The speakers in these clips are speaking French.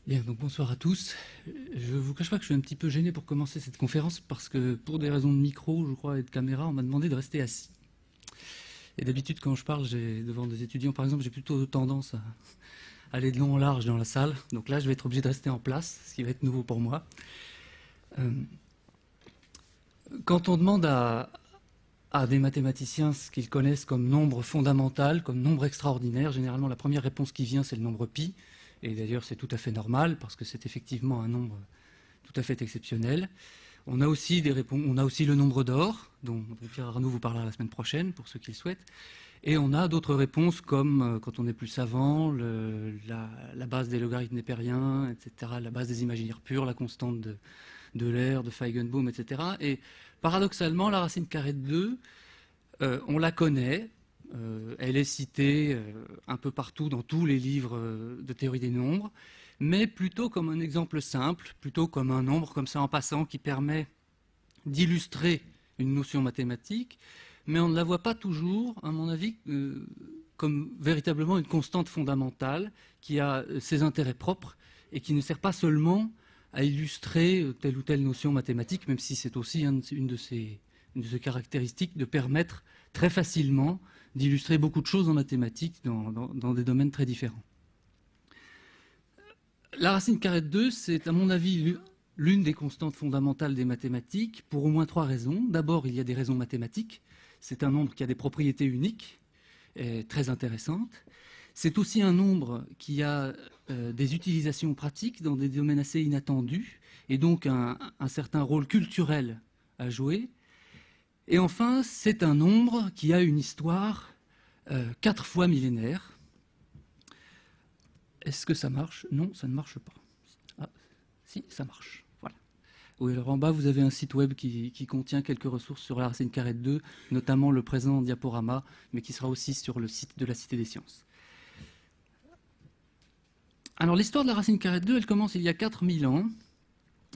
Bien, donc bonsoir à tous. Je vous cache pas que je suis un petit peu gêné pour commencer cette conférence parce que pour des raisons de micro, je crois, et de caméra, on m'a demandé de rester assis. Et d'habitude, quand je parle devant des étudiants, par exemple, j'ai plutôt tendance à aller de long en large dans la salle. Donc là, je vais être obligé de rester en place, ce qui va être nouveau pour moi. Euh, Quand on demande à des mathématiciens ce qu'ils connaissent comme nombre fondamental, comme nombre extraordinaire, généralement la première réponse qui vient, c'est le nombre pi. Et d'ailleurs, c'est tout à fait normal parce que c'est effectivement un nombre tout à fait exceptionnel. On a aussi le nombre d'or, dont Pierre Arnaud vous parlera la semaine prochaine, pour ceux qui le souhaitent. Et on a d'autres réponses comme, quand on est plus savant, la base des logarithmes népériens, etc., la base des imaginaires purs, la constante de l'air, de Feigenbaum, etc. Et paradoxalement, la racine carrée de 2, on la connaît, elle est citée un peu partout dans tous les livres de théorie des nombres, mais plutôt comme un exemple simple, plutôt comme un nombre comme ça en passant qui permet d'illustrer une notion mathématique, mais on ne la voit pas toujours, à mon avis, comme véritablement une constante fondamentale qui a ses intérêts propres et qui ne sert pas seulement à illustrer telle ou telle notion mathématique, même si c'est aussi une de ses caractéristiques de permettre très facilement d'illustrer beaucoup de choses en mathématiques dans des domaines très différents. La racine carrée de 2, c'est à mon avis l'une des constantes fondamentales des mathématiques pour au moins trois raisons. D'abord, il y a des raisons mathématiques. C'est un nombre qui a des propriétés uniques et très intéressantes. C'est aussi un nombre qui a des utilisations pratiques dans des domaines assez inattendus et donc un certain rôle culturel à jouer. Et enfin, c'est un nombre qui a une histoire 4 fois millénaire. Est-ce que ça marche? Non, ça ne marche pas. Ah, si, ça marche. Voilà. Oui, alors en bas, vous avez un site web qui contient quelques ressources sur la racine carrée de 2, notamment le présent diaporama, mais qui sera aussi sur le site de la Cité des Sciences. Alors l'histoire de la racine carrée de 2, elle commence il y a 4000 ans.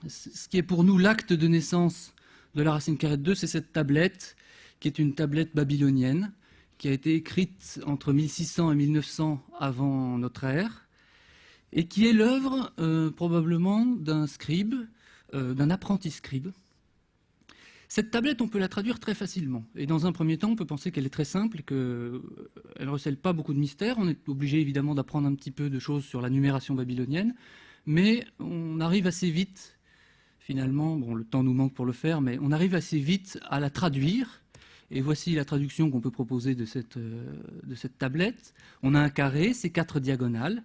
Ce qui est pour nous l'acte de naissance de la racine carrée de 2, c'est cette tablette, qui est une tablette babylonienne, qui a été écrite entre 1600 et 1900 avant notre ère, et qui est l'œuvre probablement d'un scribe, d'un apprenti scribe. Cette tablette, on peut la traduire très facilement. Et dans un premier temps, on peut penser qu'elle est très simple et qu'elle ne recèle pas beaucoup de mystères. On est obligé évidemment d'apprendre un petit peu de choses sur la numération babylonienne, mais on arrive assez vite, finalement, bon, le temps nous manque pour le faire, mais on arrive assez vite à la traduire. Et voici la traduction qu'on peut proposer de cette tablette. On a un carré, c'est 4 diagonales.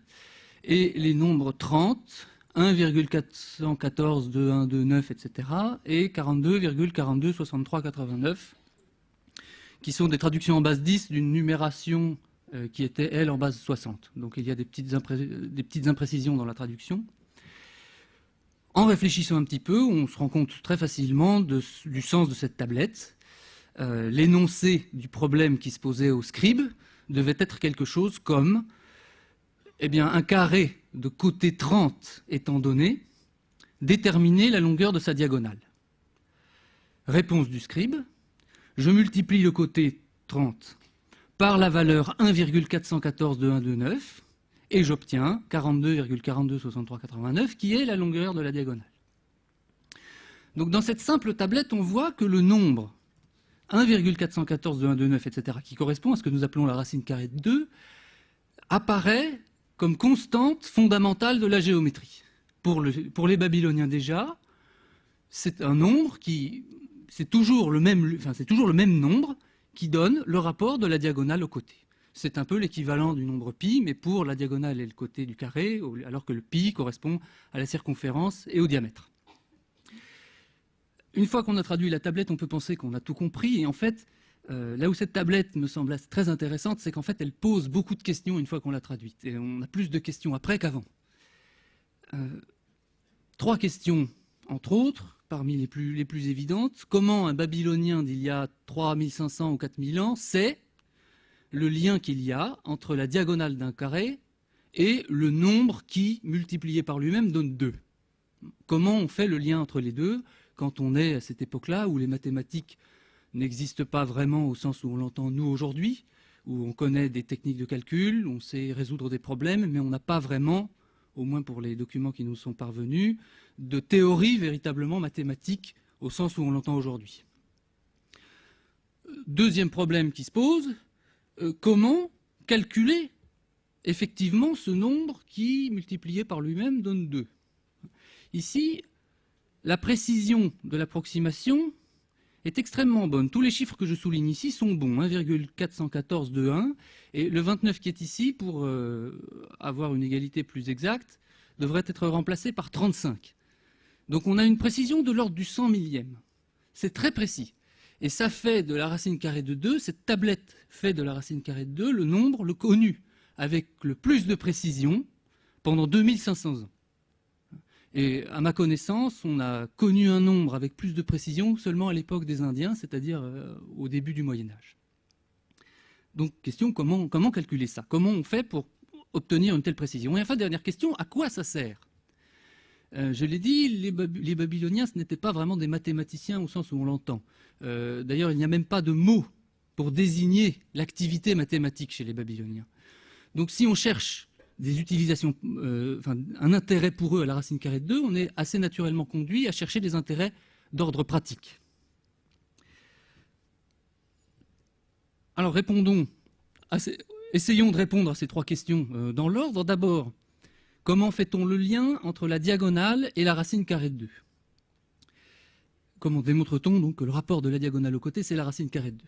Et les nombres 30, 1,414, 2129, etc. et 42,426389, qui sont des traductions en base 10 d'une numération qui était, elle, en base 60. Donc il y a des petites imprécisions dans la traduction. En réfléchissant un petit peu, on se rend compte très facilement du sens de cette tablette. L'énoncé du problème qui se posait au scribe devait être quelque chose comme un carré de côté 30 étant donné, déterminer la longueur de sa diagonale. Réponse du scribe, je multiplie le côté 30 par la valeur 1,414 de 129 et j'obtiens 42,426389 qui est la longueur de la diagonale. Donc dans cette simple tablette, on voit que le nombre 1,414 de 129, etc., qui correspond à ce que nous appelons la racine carrée de 2, apparaît comme constante fondamentale de la géométrie. Pour les Babyloniens déjà, c'est un nombre c'est toujours le même nombre qui donne le rapport de la diagonale au côté. C'est un peu l'équivalent du nombre pi, mais pour la diagonale et le côté du carré, alors que le pi correspond à la circonférence et au diamètre. Une fois qu'on a traduit la tablette, on peut penser qu'on a tout compris, et en fait, là où cette tablette me semble très intéressante, c'est qu'en fait, elle pose beaucoup de questions une fois qu'on l'a traduite. Et on a plus de questions après qu'avant. 3 questions, entre autres, parmi les plus évidentes. Comment un Babylonien d'il y a 3500 ou 4000 ans sait le lien qu'il y a entre la diagonale d'un carré et le nombre qui, multiplié par lui-même, donne 2 ? Comment on fait le lien entre les deux quand on est à cette époque-là où les mathématiques n'existe pas vraiment au sens où on l'entend nous aujourd'hui, où on connaît des techniques de calcul, on sait résoudre des problèmes, mais on n'a pas vraiment au moins pour les documents qui nous sont parvenus, de théorie véritablement mathématique au sens où on l'entend aujourd'hui. Deuxième problème qui se pose, comment calculer effectivement ce nombre qui, multiplié par lui-même, donne 2. Ici, la précision de l'approximation est extrêmement bonne. Tous les chiffres que je souligne ici sont bons, 1,41421, et le 29 qui est ici, pour avoir une égalité plus exacte, devrait être remplacé par 35. Donc on a une précision de l'ordre du 100 millième. C'est très précis. Et ça fait de la racine carrée de 2, cette tablette fait de la racine carrée de 2 le nombre, le connu, avec le plus de précision pendant 2500 ans. Et à ma connaissance, on a connu un nombre avec plus de précision seulement à l'époque des Indiens, c'est-à-dire au début du Moyen-Âge. Donc, question, comment calculer ça? Comment on fait pour obtenir une telle précision? Et enfin, dernière question, à quoi ça sert? Je l'ai dit, les Babyloniens, ce n'étaient pas vraiment des mathématiciens au sens où on l'entend. D'ailleurs, il n'y a même pas de mot pour désigner l'activité mathématique chez les Babyloniens. Donc, si on cherche des utilisations, un intérêt pour eux à la racine carrée de 2, on est assez naturellement conduit à chercher des intérêts d'ordre pratique. Alors essayons de répondre à ces trois questions dans l'ordre. D'abord, comment fait-on le lien entre la diagonale et la racine carrée de 2? Comment démontre-t-on donc que le rapport de la diagonale au côté, c'est la racine carrée de 2?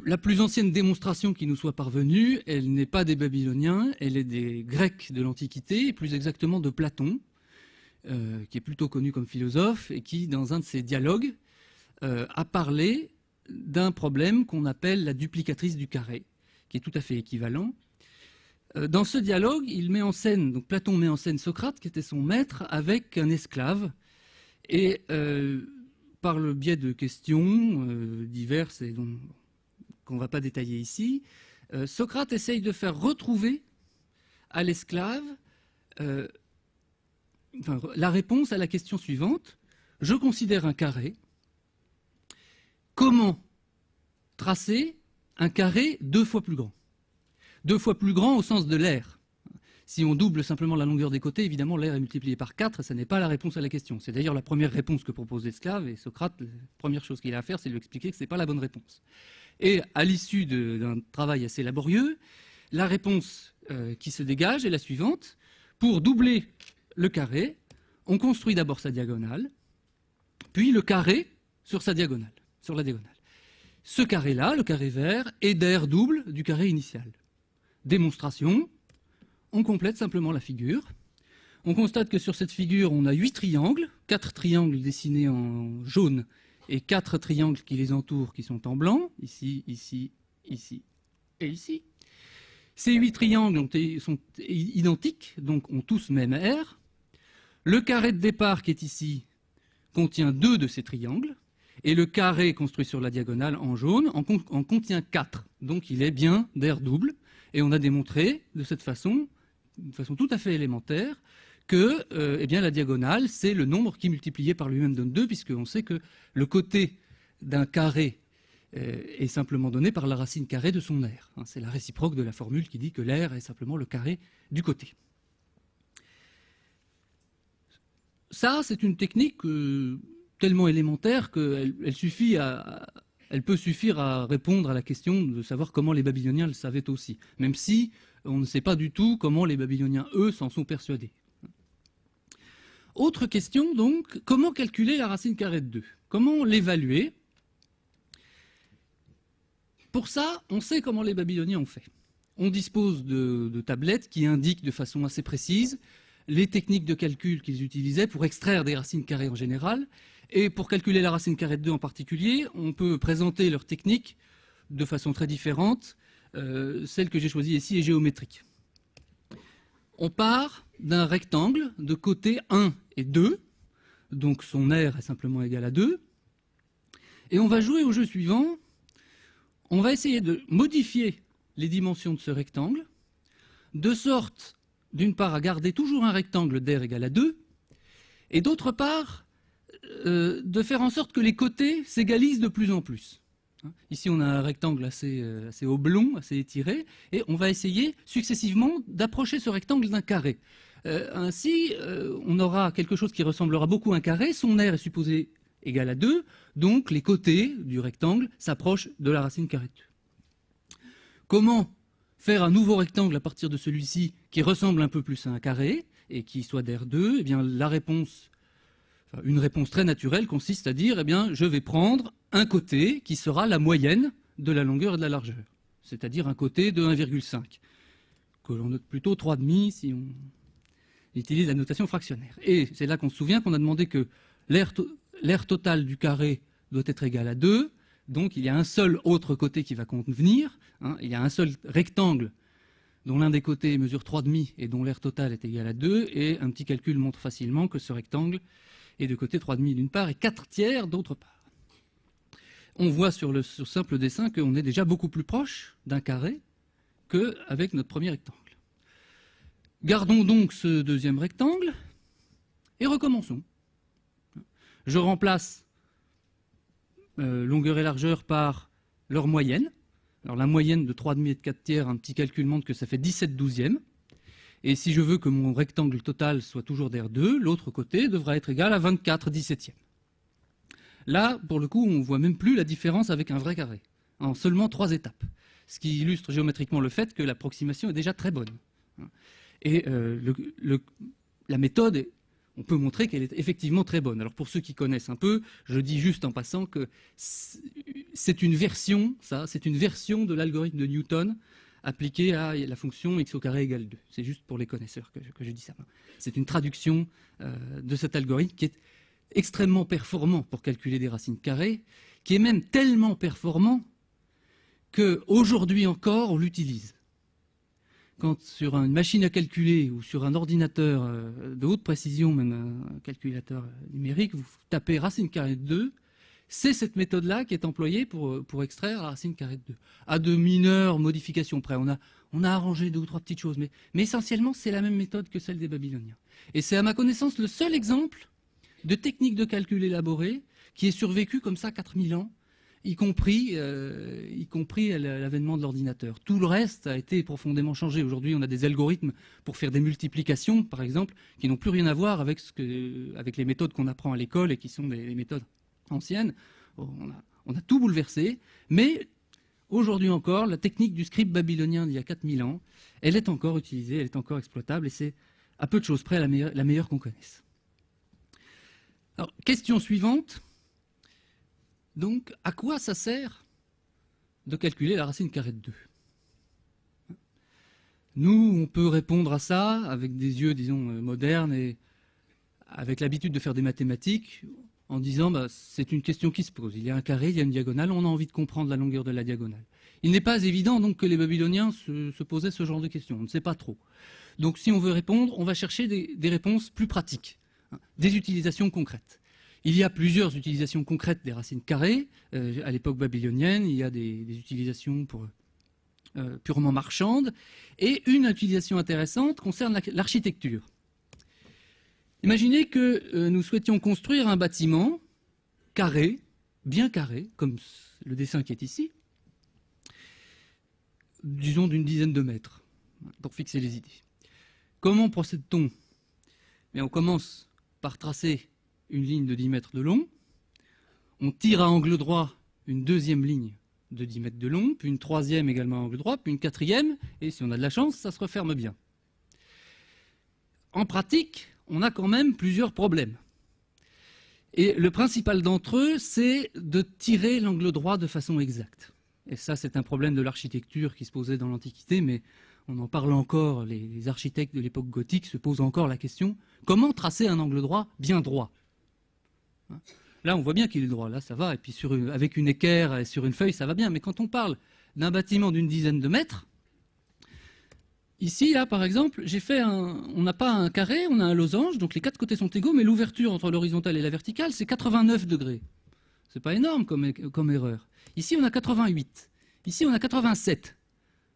La plus ancienne démonstration qui nous soit parvenue, elle n'est pas des Babyloniens, elle est des Grecs de l'Antiquité, et plus exactement de Platon, qui est plutôt connu comme philosophe, et qui, dans un de ses dialogues, a parlé d'un problème qu'on appelle la duplicatrice du carré, qui est tout à fait équivalent. Dans ce dialogue, il met en scène, donc Platon met en scène Socrate, qui était son maître, avec un esclave, et par le biais de questions diverses et dont qu'on ne va pas détailler ici, Socrate essaye de faire retrouver à l'esclave la réponse à la question suivante. Je considère un carré. Comment tracer un carré 2 fois plus grand? 2 fois plus grand au sens de l'aire. Si on double simplement la longueur des côtés, évidemment, l'aire est multiplié par 4, et ça n'est pas la réponse à la question. C'est d'ailleurs la première réponse que propose l'esclave, et Socrate, la première chose qu'il a à faire, c'est de lui expliquer que ce n'est pas la bonne réponse. Et à l'issue d'un travail assez laborieux, la réponse qui se dégage est la suivante. Pour doubler le carré, on construit d'abord sa diagonale, puis le carré sur sa diagonale, sur la diagonale. Ce carré-là, le carré vert, est d'aire double du carré initial. Démonstration, on complète simplement la figure. On constate que sur cette figure, on a 8 triangles, 4 triangles dessinés en jaune, et 4 triangles qui les entourent qui sont en blanc, ici, ici, ici et ici. Ces 8 triangles sont identiques, donc ont tous même aire. Le carré de départ qui est ici contient 2 de ces triangles, et le carré construit sur la diagonale en jaune en contient 4. Donc il est bien d'aire double, et on a démontré de cette façon, d'une façon tout à fait élémentaire, que eh bien, la diagonale, c'est le nombre qui multiplié par lui-même donne 2, puisqu'on sait que le côté d'un carré est simplement donné par la racine carrée de son aire. C'est la réciproque de la formule qui dit que l'aire est simplement le carré du côté. Ça, c'est une technique tellement élémentaire qu'elle peut suffire à répondre à la question de savoir comment les Babyloniens le savaient aussi, même si on ne sait pas du tout comment les Babyloniens, eux, s'en sont persuadés. Autre question, donc, comment calculer la racine carrée de 2? Comment l'évaluer? Pour ça, on sait comment les Babyloniens ont fait. On dispose de tablettes qui indiquent de façon assez précise les techniques de calcul qu'ils utilisaient pour extraire des racines carrées en général. Et pour calculer la racine carrée de 2 en particulier, on peut présenter leurs techniques de façon très différente. Celle que j'ai choisie ici est géométrique. On part d'un rectangle de côté 1 et 2, donc son aire est simplement égale à 2, et on va jouer au jeu suivant. On va essayer de modifier les dimensions de ce rectangle, de sorte, d'une part, à garder toujours un rectangle d'aire égale à 2, et d'autre part, de faire en sorte que les côtés s'égalisent de plus en plus. Ici, on a un rectangle assez oblong, assez étiré, et on va essayer successivement d'approcher ce rectangle d'un carré. Ainsi, on aura quelque chose qui ressemblera beaucoup à un carré. Son aire est supposé égal à 2, donc les côtés du rectangle s'approchent de la racine carrée de 2. Comment faire un nouveau rectangle à partir de celui-ci qui ressemble un peu plus à un carré et qui soit d'aire 2? Eh bien, une réponse très naturelle consiste à dire, eh bien, je vais prendre un côté qui sera la moyenne de la longueur et de la largeur, c'est-à-dire un côté de 1,5, que l'on note plutôt 3,5 si on utilise la notation fractionnaire. Et c'est là qu'on se souvient qu'on a demandé que l'aire totale du carré doit être égale à 2, donc il y a un seul autre côté qui va convenir, hein, il y a un seul rectangle dont l'un des côtés mesure 3,5 et dont l'aire totale est égale à 2, et un petit calcul montre facilement que ce rectangle est de côté 3,5 d'une part et 4/3 d'autre part. On voit sur ce simple dessin qu'on est déjà beaucoup plus proche d'un carré qu'avec notre premier rectangle. Gardons donc ce deuxième rectangle et recommençons. Je remplace longueur et largeur par leur moyenne. Alors la moyenne de 3,5 et de 4/3, un petit calcul montre que ça fait 17/12. Et si je veux que mon rectangle total soit toujours d'aire 2, l'autre côté devra être égal à 24/17. Là, pour le coup, on ne voit même plus la différence avec un vrai carré, en seulement 3 étapes. Ce qui illustre géométriquement le fait que l'approximation est déjà très bonne. Et la méthode, on peut montrer qu'elle est effectivement très bonne. Alors pour ceux qui connaissent un peu, je dis juste en passant que c'est une version, de l'algorithme de Newton appliqué à la fonction x au carré égale 2. C'est juste pour les connaisseurs que je dis ça. C'est une traduction de cet algorithme qui est extrêmement performant pour calculer des racines carrées, qui est même tellement performant qu'aujourd'hui encore on l'utilise. Quand sur une machine à calculer ou sur un ordinateur de haute précision, même un calculateur numérique, vous tapez racine carrée de 2, c'est cette méthode-là qui est employée pour extraire la racine carrée de 2. À de mineures modifications près. On a arrangé 2 ou 3 petites choses, mais essentiellement c'est la même méthode que celle des Babyloniens. Et c'est à ma connaissance le seul exemple de technique de calcul élaborée qui est survécu comme ça 4000 ans, y compris à l'avènement de l'ordinateur. Tout le reste a été profondément changé. Aujourd'hui, on a des algorithmes pour faire des multiplications, par exemple, qui n'ont plus rien à voir avec les méthodes qu'on apprend à l'école et qui sont des méthodes anciennes. On a tout bouleversé, mais aujourd'hui encore, la technique du script babylonien d'il y a 4000 ans, elle est encore utilisée, elle est encore exploitable, et c'est à peu de choses près la meilleure qu'on connaisse. Alors, question suivante. Donc, à quoi ça sert de calculer la racine carrée de 2? Nous, on peut répondre à ça avec des yeux, disons, modernes et avec l'habitude de faire des mathématiques en disant c'est une question qui se pose. Il y a un carré, il y a une diagonale, on a envie de comprendre la longueur de la diagonale. Il n'est pas évident donc que les Babyloniens se posaient ce genre de questions, on ne sait pas trop. Donc si on veut répondre, on va chercher des réponses plus pratiques, des utilisations concrètes. Il y a plusieurs utilisations concrètes des racines carrées. À l'époque babylonienne, il y a des utilisations purement marchandes. Et une utilisation intéressante concerne l'architecture. Imaginez que nous souhaitions construire un bâtiment carré, bien carré, comme le dessin qui est ici, disons d'une dizaine de mètres, pour fixer les idées. Comment procède-t-on? On commence par tracer une ligne de 10 mètres de long, on tire à angle droit une deuxième ligne de 10 mètres de long, puis une troisième également à angle droit, puis une quatrième, et si on a de la chance, ça se referme bien. En pratique, on a quand même plusieurs problèmes. Et le principal d'entre eux, c'est de tirer l'angle droit de façon exacte. Et ça, c'est un problème de l'architecture qui se posait dans l'Antiquité, mais on en parle encore, les architectes de l'époque gothique se posent encore la question, comment tracer un angle droit bien droit? Là, on voit bien qu'il est droit, là ça va, et puis avec une équerre et sur une feuille, ça va bien. Mais quand on parle d'un bâtiment d'une dizaine de mètres, ici, là, par exemple, on n'a pas un carré, on a un losange, donc les 4 côtés sont égaux, mais l'ouverture entre l'horizontale et la verticale, c'est 89 degrés. C'est pas énorme comme erreur. Ici, on a 88. Ici, on a 87.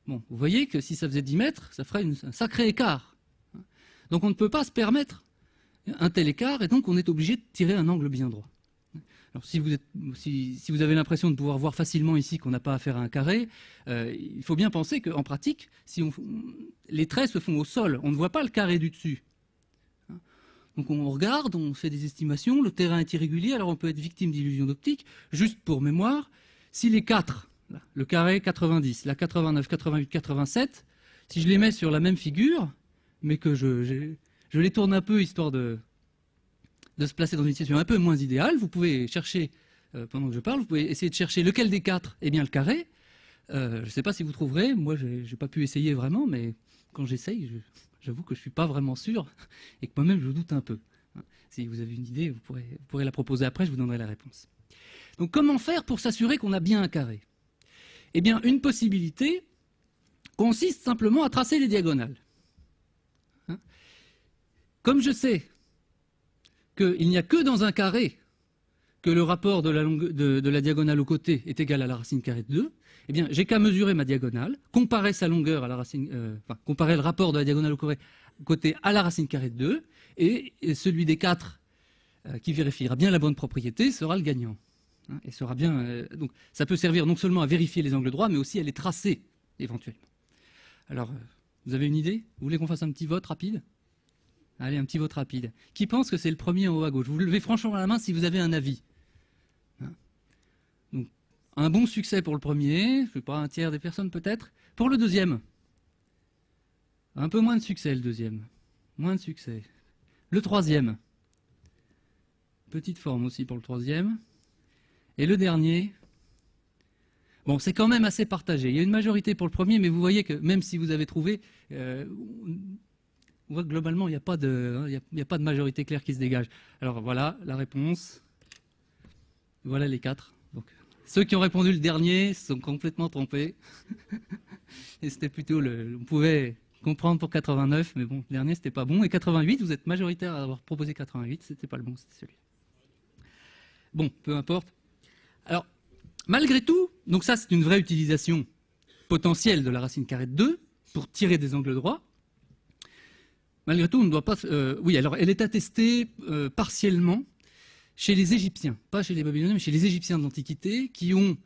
Bon, vous voyez que si ça faisait 10 mètres, ça ferait un sacré écart. Donc on ne peut pas se permettre un tel écart, et donc on est obligé de tirer un angle bien droit. Alors si vous avez l'impression de pouvoir voir facilement ici qu'on n'a pas affaire à un carré, il faut bien penser qu'en pratique, les traits se font au sol, on ne voit pas le carré du dessus. Donc on regarde, on fait des estimations, le terrain est irrégulier, alors on peut être victime d'illusions d'optique. Juste pour mémoire, si les 4, le carré 90, la 89, 88, 87, si je les mets sur la même figure, mais que je les tourne un peu histoire de se placer dans une situation un peu moins idéale, vous pouvez chercher, pendant que je parle, vous pouvez essayer de chercher lequel des 4 est bien le carré. Je ne sais pas si vous trouverez, moi je n'ai pas pu essayer vraiment, mais quand j'essaye, j'avoue que je ne suis pas vraiment sûr et que moi-même je doute un peu. Si vous avez une idée, vous pourrez la proposer après, je vous donnerai la réponse. Donc comment faire pour s'assurer qu'on a bien un carré? Eh bien, une possibilité consiste simplement à tracer les diagonales. Comme je sais qu'il n'y a que dans un carré que le rapport de la diagonale au côté est égal à la racine carrée de 2, eh bien, j'ai qu'à mesurer ma diagonale, comparer sa longueur à la racine, comparer le rapport de la diagonale au côté à la racine carrée de 2, et celui des 4 qui vérifiera bien la bonne propriété sera le gagnant. Et sera bien, donc, ça peut servir non seulement à vérifier les angles droits, mais aussi à les tracer éventuellement. Alors, vous avez une idée? Vous voulez qu'on fasse un petit vote rapide? Allez, un petit vote rapide. Qui pense que c'est le premier en haut à gauche? Vous levez franchement la main si vous avez un avis. Donc, un bon succès pour le premier, je ne sais pas, un tiers des personnes peut-être. Pour le deuxième, un peu moins de succès le deuxième. Moins de succès. Le troisième, petite forme aussi pour le troisième. Et le dernier, bon, c'est quand même assez partagé. Il y a une majorité pour le premier, mais vous voyez que même si vous avez trouvé, on voit que globalement, il n'y a pas de majorité claire qui se dégage. Alors voilà la réponse. Voilà les 4. Donc, ceux qui ont répondu le dernier sont complètement trompés. Et c'était plutôt on pouvait comprendre pour 89, mais bon, le dernier, c'était pas bon. Et 88, vous êtes majoritaire à avoir proposé 88, c'était pas le bon, c'était celui-là. Bon, peu importe. Alors, malgré tout, donc ça, c'est une vraie utilisation potentielle de la racine carrée de 2 pour tirer des angles droits. Malgré tout, on ne doit pas... oui, alors elle est attestée partiellement chez les Égyptiens, pas chez les Babyloniens, mais chez les Égyptiens de l'Antiquité, qui ont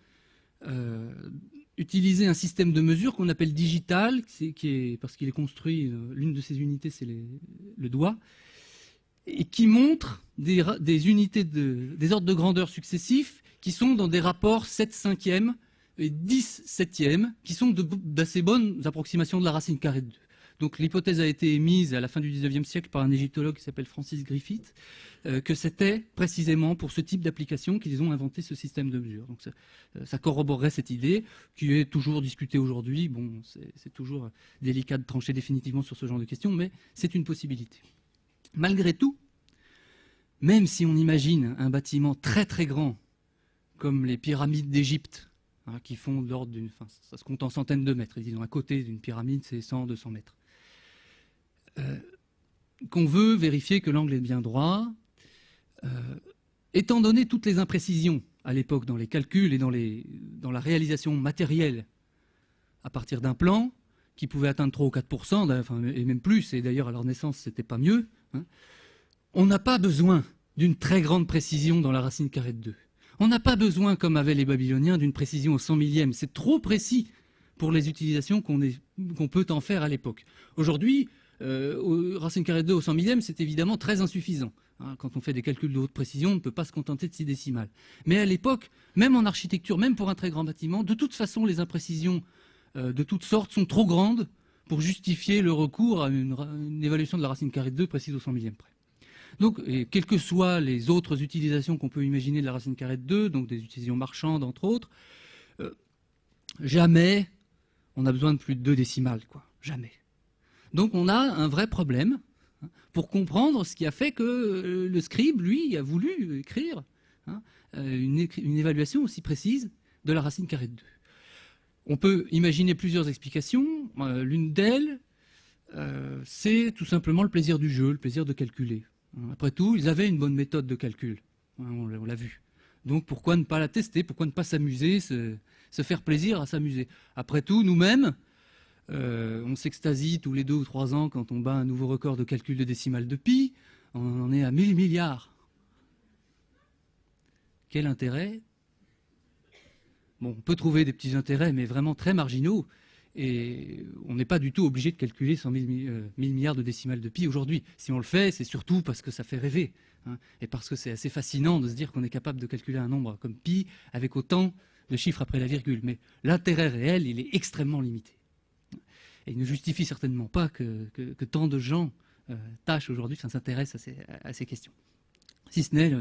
utilisé un système de mesure qu'on appelle digital, parce qu'il est construit, l'une de ses unités, c'est le doigt, et qui montre des unités, des ordres de grandeur successifs qui sont dans des rapports 7 cinquièmes et 10 septièmes, qui sont d'assez bonnes approximations de la racine carrée de 2. Donc l'hypothèse a été émise à la fin du XIXe siècle par un égyptologue qui s'appelle Francis Griffith, que c'était précisément pour ce type d'application qu'ils ont inventé ce système de mesure. Donc ça corroborerait cette idée qui est toujours discutée aujourd'hui. Bon, c'est toujours délicat de trancher définitivement sur ce genre de questions, mais c'est une possibilité. Malgré tout, même si on imagine un bâtiment très très grand, comme les pyramides d'Égypte, qui font de l'ordre d'une... Enfin, ça se compte en centaines de mètres. Disons, à côté d'une pyramide, c'est 100, 200 mètres. Qu'on veut vérifier que l'angle est bien droit, étant donné toutes les imprécisions à l'époque dans les calculs et dans la réalisation matérielle à partir d'un plan, qui pouvait atteindre 3 ou 4%, et même plus, et d'ailleurs à leur naissance, c'était pas mieux, on n'a pas besoin d'une très grande précision dans la racine carrée de 2. On n'a pas besoin, comme avaient les Babyloniens, d'une précision au 100 millième. C'est trop précis pour les utilisations qu'on peut en faire à l'époque. Aujourd'hui, racine carrée de 2 au 100 millième, c'est évidemment très insuffisant. Quand on fait des calculs de haute précision, on ne peut pas se contenter de 6 décimales. Mais à l'époque, même en architecture, même pour un très grand bâtiment, de toute façon, les imprécisions de toutes sortes sont trop grandes pour justifier le recours à une évaluation de la racine carrée de 2 précise au 100 millième près. Donc, quelles que soient les autres utilisations qu'on peut imaginer de la racine carrée de 2, donc des utilisations marchandes, entre autres, jamais on a besoin de plus de 2 décimales, quoi. Jamais. Donc, on a un vrai problème pour comprendre ce qui a fait que le scribe, lui, a voulu écrire une évaluation aussi précise de la racine carrée de 2. On peut imaginer plusieurs explications. L'une d'elles, c'est tout simplement le plaisir du jeu, le plaisir de calculer. Après tout, ils avaient une bonne méthode de calcul, on l'a vu. Donc pourquoi ne pas la tester? Pourquoi ne pas s'amuser, se faire plaisir à s'amuser? Après tout, nous-mêmes, on s'extasie tous les 2 ou 3 ans quand on bat un nouveau record de calcul de décimale de pi. On en est à 1000 milliards. Quel intérêt? Bon, on peut trouver des petits intérêts, mais vraiment très marginaux. Et on n'est pas du tout obligé de calculer 100 000 milliards de décimales de pi aujourd'hui. Si on le fait, c'est surtout parce que ça fait rêver, hein, et parce que c'est assez fascinant de se dire qu'on est capable de calculer un nombre comme pi avec autant de chiffres après la virgule. Mais l'intérêt réel, il est extrêmement limité. Et il ne justifie certainement pas que tant de gens tâchent aujourd'hui, s'intéressent à ces questions. Si ce n'est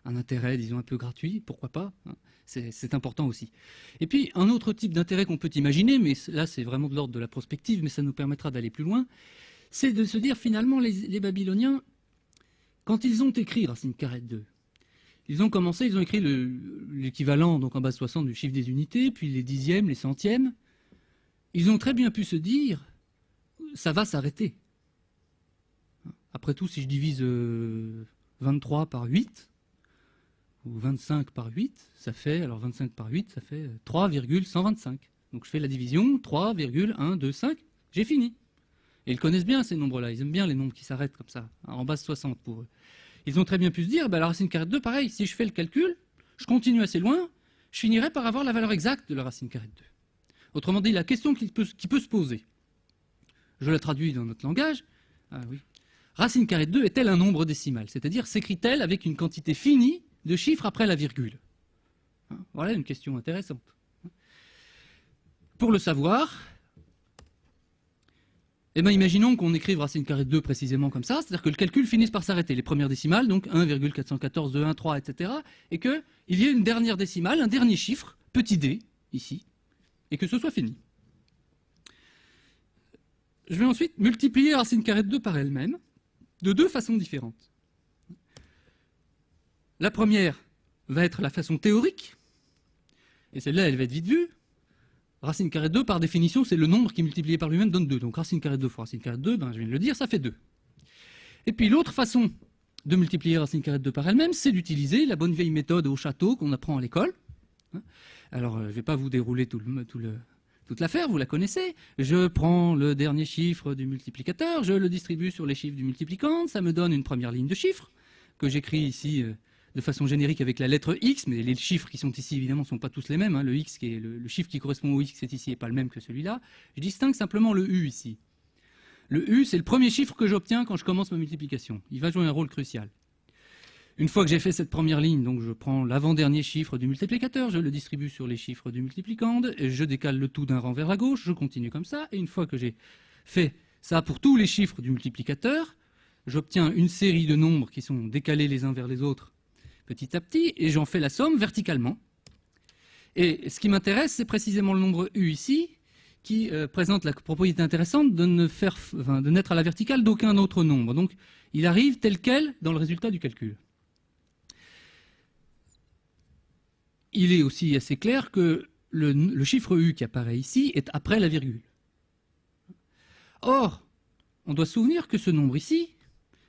un intérêt, disons, un peu gratuit, pourquoi pas, hein, c'est important aussi. Et puis, un autre type d'intérêt qu'on peut imaginer, mais là c'est vraiment de l'ordre de la prospective, mais ça nous permettra d'aller plus loin, c'est de se dire finalement, les Babyloniens, quand ils ont écrit racine carrée de 2, ils ont écrit l'équivalent, donc en base 60 du chiffre des unités, puis les dixièmes, les centièmes. Ils ont très bien pu se dire, ça va s'arrêter. Après tout, si je divise 23 par 8, ou 25 par 8, ça fait, alors 25 par 8, ça fait 3,125. Donc je fais la division, 3,125, j'ai fini. Et ils connaissent bien ces nombres-là, ils aiment bien les nombres qui s'arrêtent comme ça, en base 60 pour eux. Ils ont très bien pu se dire, la racine carrée de 2, pareil, si je fais le calcul, je continue assez loin, je finirai par avoir la valeur exacte de la racine carrée de 2. Autrement dit, la question qui peut se poser, je la traduis dans notre langage, oui. Racine carrée de 2 est-elle un nombre décimal? C'est-à-dire, s'écrit-elle avec une quantité finie de chiffres après la virgule? Voilà une question intéressante. Pour le savoir, imaginons qu'on écrive racine carrée de 2 précisément comme ça, c'est-à-dire que le calcul finisse par s'arrêter, les premières décimales, donc 1,414, 213, etc., et qu'il y ait une dernière décimale, un dernier chiffre, petit d, ici, et que ce soit fini. Je vais ensuite multiplier racine carrée de 2 par elle-même, de deux façons différentes. La première va être la façon théorique, et celle-là, elle va être vite vue. Racine carrée de 2, par définition, c'est le nombre qui multiplié par lui-même donne 2. Donc racine carrée de 2 fois racine carrée de 2, je viens de le dire, ça fait 2. Et puis l'autre façon de multiplier racine carrée de 2 par elle-même, c'est d'utiliser la bonne vieille méthode au château qu'on apprend à l'école. Alors, je ne vais pas vous dérouler toute l'affaire, vous la connaissez. Je prends le dernier chiffre du multiplicateur, je le distribue sur les chiffres du multiplicand, ça me donne une première ligne de chiffres, que j'écris ici de façon générique avec la lettre X, mais les chiffres qui sont ici, évidemment, ne sont pas tous les mêmes. Le X, qui est le chiffre qui correspond au X, c'est ici, n'est pas le même que celui-là. Je distingue simplement le U ici. Le U, c'est le premier chiffre que j'obtiens quand je commence ma multiplication. Il va jouer un rôle crucial. Une fois que j'ai fait cette première ligne, donc je prends l'avant-dernier chiffre du multiplicateur, je le distribue sur les chiffres du multiplicand, et je décale le tout d'un rang vers la gauche, je continue comme ça, et une fois que j'ai fait ça pour tous les chiffres du multiplicateur, j'obtiens une série de nombres qui sont décalés les uns vers les autres petit à petit, et j'en fais la somme verticalement. Et ce qui m'intéresse, c'est précisément le nombre U ici, qui présente la propriété intéressante de de n'être à la verticale d'aucun autre nombre. Donc il arrive tel quel dans le résultat du calcul. Il est aussi assez clair que le chiffre U qui apparaît ici est après la virgule. Or, on doit se souvenir que ce nombre ici,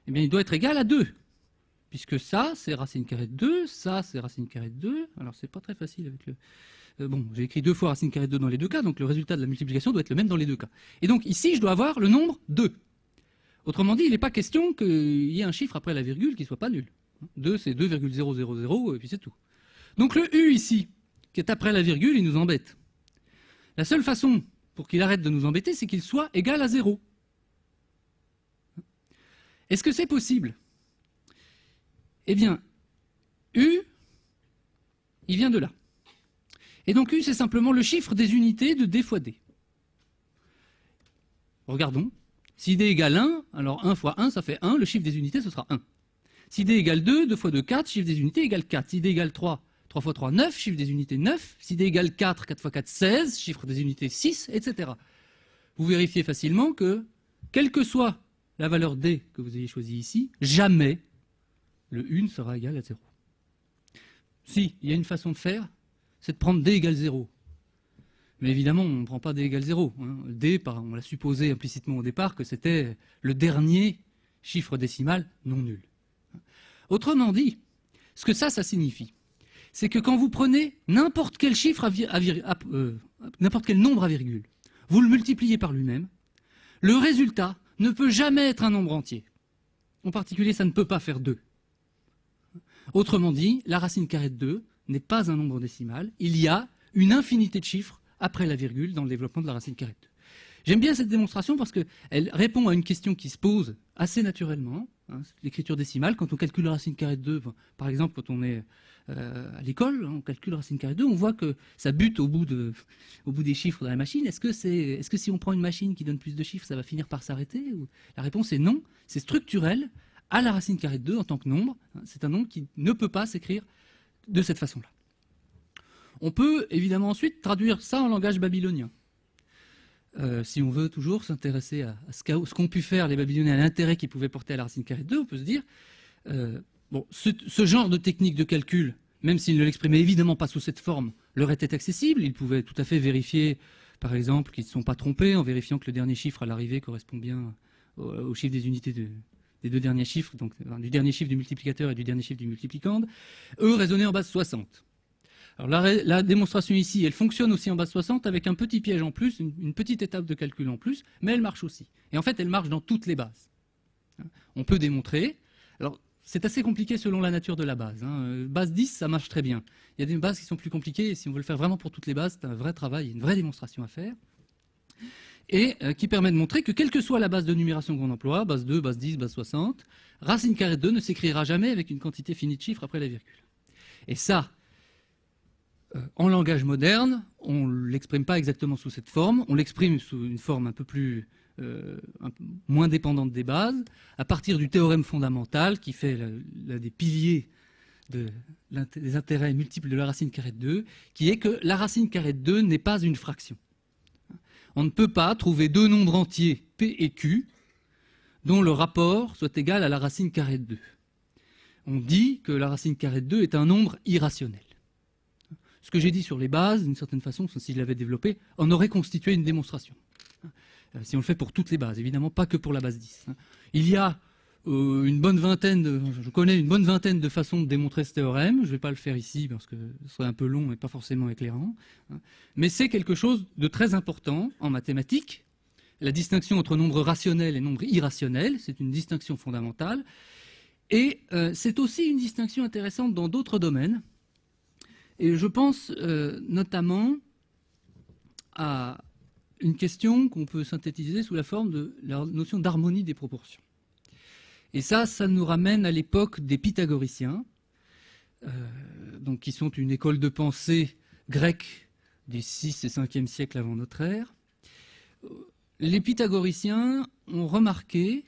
il doit être égal à 2. Puisque ça, c'est racine carrée de 2, ça, c'est racine carrée de 2. Alors, c'est pas très facile avec le... bon, j'ai écrit 2 fois racine carrée de 2 dans les deux cas, donc le résultat de la multiplication doit être le même dans les deux cas. Et donc, ici, je dois avoir le nombre 2. Autrement dit, il n'est pas question qu'il y ait un chiffre après la virgule qui ne soit pas nul. 2, c'est 2,000, et puis c'est tout. Donc le U ici, qui est après la virgule, il nous embête. La seule façon pour qu'il arrête de nous embêter, c'est qu'il soit égal à 0. Est-ce que c'est possible? Eh bien, U, il vient de là. Et donc U, c'est simplement le chiffre des unités de D fois D. Regardons. Si D égale 1, alors 1 fois 1, ça fait 1, le chiffre des unités, ce sera 1. Si D égale 2, 2 fois 2, 4, chiffre des unités égale 4. Si D égale 3, 3 fois 3, 9, chiffre des unités 9. Si D égale 4, 4 fois 4, 16, chiffre des unités 6, etc. Vous vérifiez facilement que, quelle que soit la valeur D que vous ayez choisie ici, jamais le U ne sera égal à 0. Si, il y a une façon de faire, c'est de prendre D égale 0. Mais évidemment, on ne prend pas D égale 0. D, on l'a supposé implicitement au départ que c'était le dernier chiffre décimal non nul. Autrement dit, ce que ça signifie, c'est que quand vous prenez n'importe quel chiffre n'importe quel nombre à virgule, vous le multipliez par lui-même, le résultat ne peut jamais être un nombre entier. En particulier, ça ne peut pas faire 2. Autrement dit, la racine carrée de 2 n'est pas un nombre décimal, il y a une infinité de chiffres après la virgule dans le développement de la racine carrée de 2. J'aime bien cette démonstration parce qu'elle répond à une question qui se pose assez naturellement, hein, l'écriture décimale. Quand on calcule la racine carrée de 2, par exemple quand on est à l'école, on calcule la racine carrée de 2, on voit que ça bute au bout des chiffres dans la machine. Est-ce que si on prend une machine qui donne plus de chiffres, ça va finir par s'arrêter? La réponse est non, c'est structurel à la racine carrée de 2 en tant que nombre. C'est un nombre qui ne peut pas s'écrire de cette façon-là. On peut évidemment ensuite traduire ça en langage babylonien. Si on veut toujours s'intéresser à ce qu'ont pu faire les Babyloniens, à l'intérêt qu'ils pouvaient porter à la racine carrée de 2, on peut se dire, bon, ce genre de technique de calcul, même s'ils ne l'exprimaient évidemment pas sous cette forme, leur était accessible. Ils pouvaient tout à fait vérifier, par exemple, qu'ils ne se sont pas trompés en vérifiant que le dernier chiffre à l'arrivée correspond bien au chiffre des unités des deux derniers chiffres, donc du dernier chiffre du multiplicateur et du dernier chiffre du multiplicande. Eux raisonnaient en base 60. Alors la démonstration ici, elle fonctionne aussi en base 60 avec un petit piège en plus, une petite étape de calcul en plus, mais elle marche aussi. Et en fait, elle marche dans toutes les bases. On peut démontrer. Alors, c'est assez compliqué selon la nature de la base. Base 10, ça marche très bien. Il y a des bases qui sont plus compliquées, et si on veut le faire vraiment pour toutes les bases, c'est un vrai travail, une vraie démonstration à faire. Et qui permet de montrer que quelle que soit la base de numération qu'on emploie, base 2, base 10, base 60, racine carrée de 2 ne s'écrira jamais avec une quantité finie de chiffres après la virgule. Et ça, en langage moderne, on ne l'exprime pas exactement sous cette forme, on l'exprime sous une forme un peu moins dépendante des bases, à partir du théorème fondamental qui fait l'un des piliers des intérêts multiples de la racine carrée de 2, qui est que la racine carrée de 2 n'est pas une fraction. On ne peut pas trouver deux nombres entiers, P et Q, dont le rapport soit égal à la racine carrée de 2. On dit que la racine carrée de 2 est un nombre irrationnel. Ce que j'ai dit sur les bases, d'une certaine façon, si je l'avais développé, en aurait constitué une démonstration. Si on le fait pour toutes les bases, évidemment pas que pour la base 10. Il y a je connais une bonne vingtaine de façons de démontrer ce théorème. Je ne vais pas le faire ici parce que ce serait un peu long et pas forcément éclairant. Mais c'est quelque chose de très important en mathématiques. La distinction entre nombres rationnels et nombres irrationnels, c'est une distinction fondamentale. Et c'est aussi une distinction intéressante dans d'autres domaines. Et je pense notamment à une question qu'on peut synthétiser sous la forme de la notion d'harmonie des proportions. Et ça nous ramène à l'époque des pythagoriciens, donc qui sont une école de pensée grecque du 6 et 5e siècle avant notre ère. Les pythagoriciens ont remarqué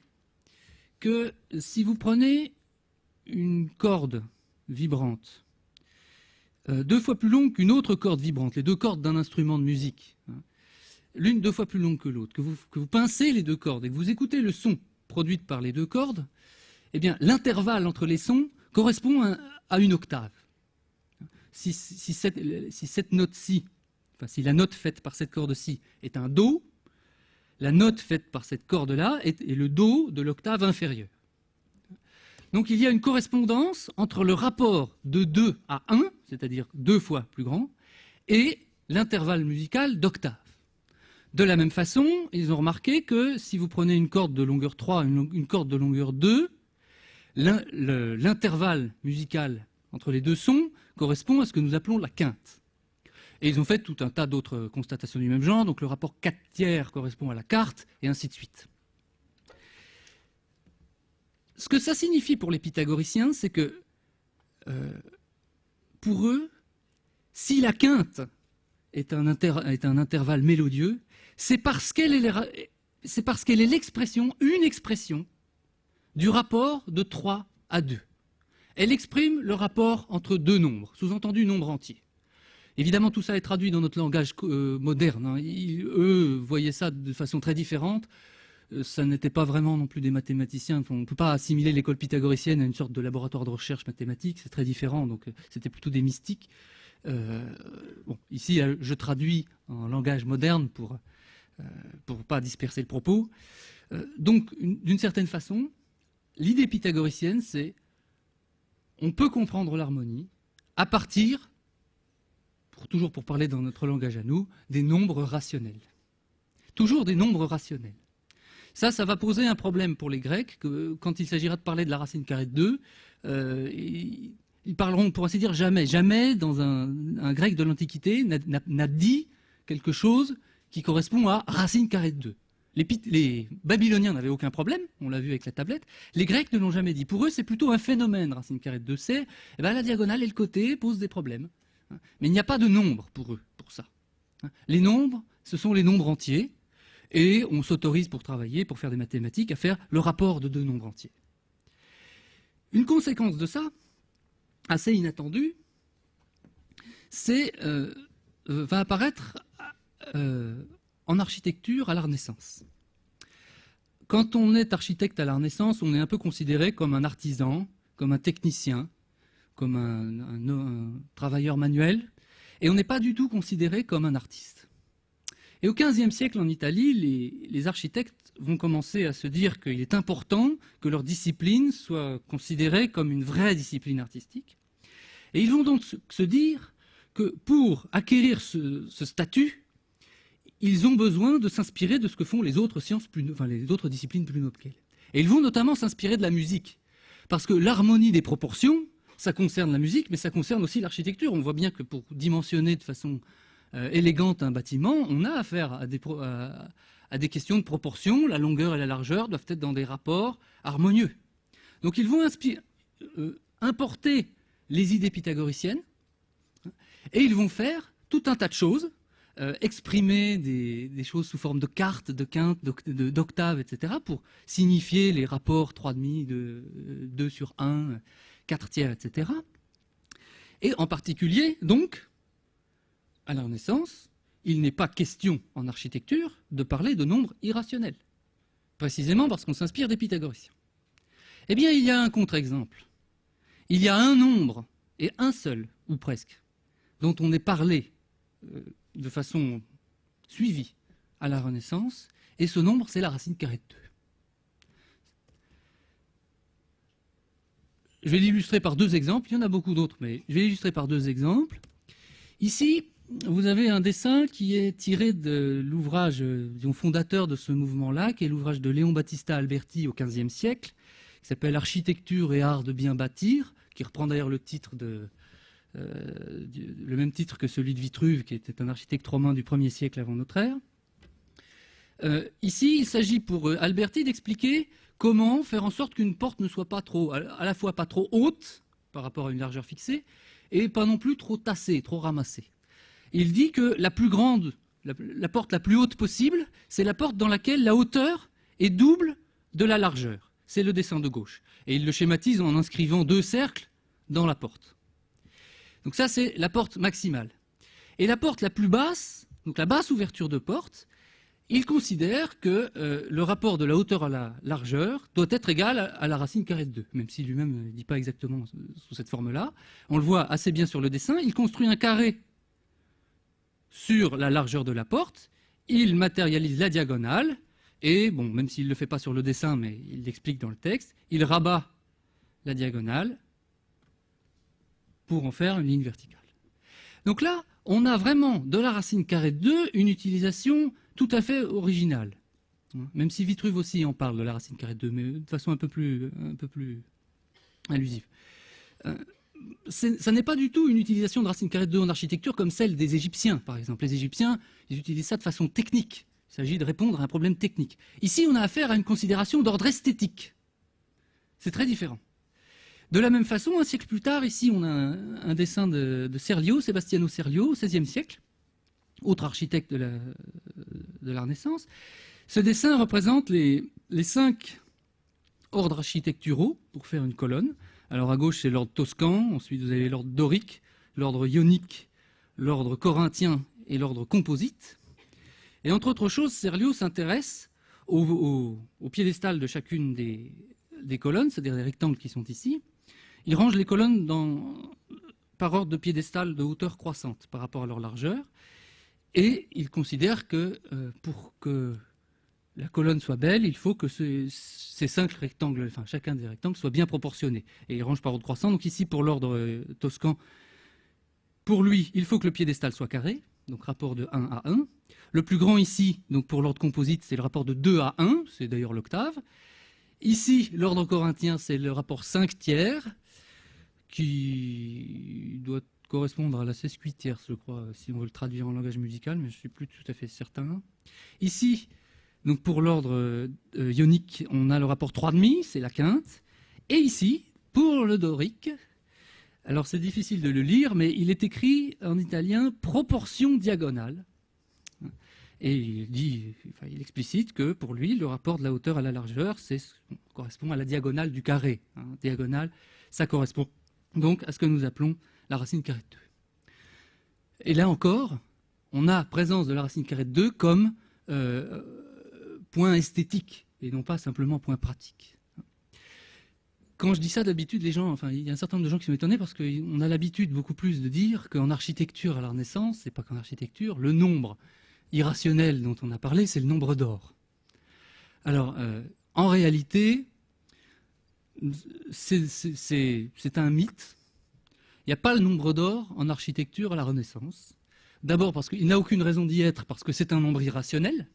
que si vous prenez une corde vibrante, deux fois plus longue qu'une autre corde vibrante, les deux cordes d'un instrument de musique, l'une 2 fois plus longue que l'autre, que vous pincez les deux cordes et que vous écoutez le son produit par les deux cordes, eh bien, l'intervalle entre les sons correspond à une octave. Si cette note-ci, enfin, si la note faite par cette corde-ci est un Do, la note faite par cette corde-là est le Do de l'octave inférieure. Donc il y a une correspondance entre le rapport de 2 à 1, c'est-à-dire 2 fois plus grand, et l'intervalle musical d'octave. De la même façon, ils ont remarqué que si vous prenez une corde de longueur 3 et une corde de longueur 2, l'intervalle musical entre les deux sons correspond à ce que nous appelons la quinte. Et ils ont fait tout un tas d'autres constatations du même genre, donc le rapport 4/3 correspond à la quarte, et ainsi de suite. Ce que ça signifie pour les pythagoriciens, c'est que pour eux, si la quinte est un intervalle mélodieux, c'est parce qu'elle est l'expression, une expression du rapport de 3 à 2. Elle exprime le rapport entre deux nombres, sous-entendu nombre entier. Évidemment, tout ça est traduit dans notre langage moderne. Eux voyaient ça de façon très différente. Ça n'était pas vraiment non plus des mathématiciens. On ne peut pas assimiler l'école pythagoricienne à une sorte de laboratoire de recherche mathématique. C'est très différent, donc c'était plutôt des mystiques. Bon, ici, je traduis en langage moderne pour pas disperser le propos. Donc, d'une certaine façon, l'idée pythagoricienne, c'est on peut comprendre l'harmonie à partir, toujours pour parler dans notre langage à nous, des nombres rationnels. Toujours des nombres rationnels. Ça va poser un problème pour les Grecs, que quand il s'agira de parler de la racine carrée de 2, ils parleront, pour ainsi dire, jamais. Jamais, dans un grec de l'Antiquité, n'a dit quelque chose qui correspond à racine carrée de 2. Les Babyloniens n'avaient aucun problème, on l'a vu avec la tablette. Les Grecs ne l'ont jamais dit. Pour eux, c'est plutôt un phénomène, racine carrée de 2. C'est la diagonale et le côté posent des problèmes. Mais il n'y a pas de nombre pour eux, pour ça. Les nombres, ce sont les nombres entiers. Et on s'autorise pour travailler, pour faire des mathématiques, à faire le rapport de deux nombres entiers. Une conséquence de ça, assez inattendue, va apparaître en architecture à la Renaissance. Quand on est architecte à la Renaissance, on est un peu considéré comme un artisan, comme un technicien, comme un travailleur manuel, et on n'est pas du tout considéré comme un artiste. Et au XVe siècle, en Italie, les architectes vont commencer à se dire qu'il est important que leur discipline soit considérée comme une vraie discipline artistique. Et ils vont donc se dire que pour acquérir ce statut, ils ont besoin de s'inspirer de ce que font les autres sciences, les autres disciplines plus nobles qu'elles. Et ils vont notamment s'inspirer de la musique. Parce que l'harmonie des proportions, ça concerne la musique, mais ça concerne aussi l'architecture. On voit bien que pour dimensionner de façon élégante un bâtiment, on a affaire à des questions de proportion. La longueur et la largeur doivent être dans des rapports harmonieux. Donc ils vont importer les idées pythagoriciennes et ils vont faire tout un tas de choses, exprimer des choses sous forme de cartes, de quintes, d'octaves, etc. pour signifier les rapports 3,5, 2 sur 1, 4 tiers, etc. Et en particulier, donc, à la Renaissance, il n'est pas question en architecture de parler de nombres irrationnels, précisément parce qu'on s'inspire des pythagoriciens. Eh bien, il y a un contre-exemple. Il y a un nombre, et un seul, ou presque, dont on est parlé de façon suivie à la Renaissance, et ce nombre, c'est la racine carrée de 2. Je vais l'illustrer par deux exemples. Il y en a beaucoup d'autres, mais je vais l'illustrer par deux exemples. Ici, vous avez un dessin qui est tiré de l'ouvrage fondateur de ce mouvement-là, qui est l'ouvrage de Léon Battista Alberti au XVe siècle, qui s'appelle « Architecture et art de bien bâtir », qui reprend d'ailleurs le même titre que celui de Vitruve, qui était un architecte romain du 1er siècle avant notre ère. Ici, il s'agit pour Alberti d'expliquer comment faire en sorte qu'une porte ne soit pas trop, à la fois pas trop haute par rapport à une largeur fixée, et pas non plus trop tassée, trop ramassée. Il dit que la porte la plus haute possible, c'est la porte dans laquelle la hauteur est double de la largeur. C'est le dessin de gauche. Et il le schématise en inscrivant deux cercles dans la porte. Donc ça, c'est la porte maximale. Et la porte la plus basse, donc la basse ouverture de porte, il considère que le rapport de la hauteur à la largeur doit être égal à la racine carrée de 2, même si lui-même ne dit pas exactement sous cette forme-là. On le voit assez bien sur le dessin. Il construit un carré sur la largeur de la porte, il matérialise la diagonale, et, bon, même s'il ne le fait pas sur le dessin, mais il l'explique dans le texte, il rabat la diagonale pour en faire une ligne verticale. Donc là, on a vraiment de la racine carrée de 2 une utilisation tout à fait originale. Même si Vitruve aussi en parle de la racine carrée de 2, mais de façon un peu plus allusive. Ça n'est pas du tout une utilisation de racine carrée de 2 en architecture comme celle des Égyptiens, par exemple. Les Égyptiens, ils utilisent ça de façon technique. Il s'agit de répondre à un problème technique. Ici, on a affaire à une considération d'ordre esthétique. C'est très différent. De la même façon, un siècle plus tard, ici, on a un dessin de Serlio, Sebastiano Serlio, au XVIe siècle, autre architecte de la Renaissance. Ce dessin représente les 5 ordres architecturaux pour faire une colonne. Alors à gauche, c'est l'ordre toscan, ensuite vous avez l'ordre dorique, l'ordre ionique, l'ordre corinthien et l'ordre composite. Et entre autres choses, Serlio s'intéresse au piédestal de chacune des colonnes, c'est-à-dire les rectangles qui sont ici. Il range les colonnes par ordre de piédestal de hauteur croissante par rapport à leur largeur. Et il considère que pour que la colonne soit belle, il faut que ces 5 rectangles, enfin chacun des rectangles, soit bien proportionné. Et il range par ordre croissant. Donc ici, pour l'ordre toscan, pour lui, il faut que le piédestal soit carré, donc rapport de 1 à 1. Le plus grand ici, donc pour l'ordre composite, c'est le rapport de 2 à 1, c'est d'ailleurs l'octave. Ici, l'ordre corinthien, c'est le rapport 5 tiers, qui doit correspondre à la sesquitierce, je crois, si on veut le traduire en langage musical, mais je ne suis plus tout à fait certain. Ici, donc pour l'ordre ionique, on a le rapport 3,5, c'est la quinte. Et ici, pour le dorique, alors c'est difficile de le lire, mais il est écrit en italien proportion diagonale. Et il explicite que pour lui, le rapport de la hauteur à la largeur, correspond à la diagonale du carré. Diagonale, ça correspond donc à ce que nous appelons la racine carrée de 2. Et là encore, on a présence de la racine carrée de 2 comme point esthétique et non pas simplement point pratique. Quand je dis ça, d'habitude, les gens, il y a un certain nombre de gens qui sont étonnés parce qu'on a l'habitude beaucoup plus de dire qu'en architecture à la Renaissance, c'est pas qu'en architecture, le nombre irrationnel dont on a parlé, c'est le nombre d'or. Alors, en réalité, c'est un mythe. Il n'y a pas le nombre d'or en architecture à la Renaissance. D'abord parce qu'il n'a aucune raison d'y être, parce que c'est un nombre irrationnel.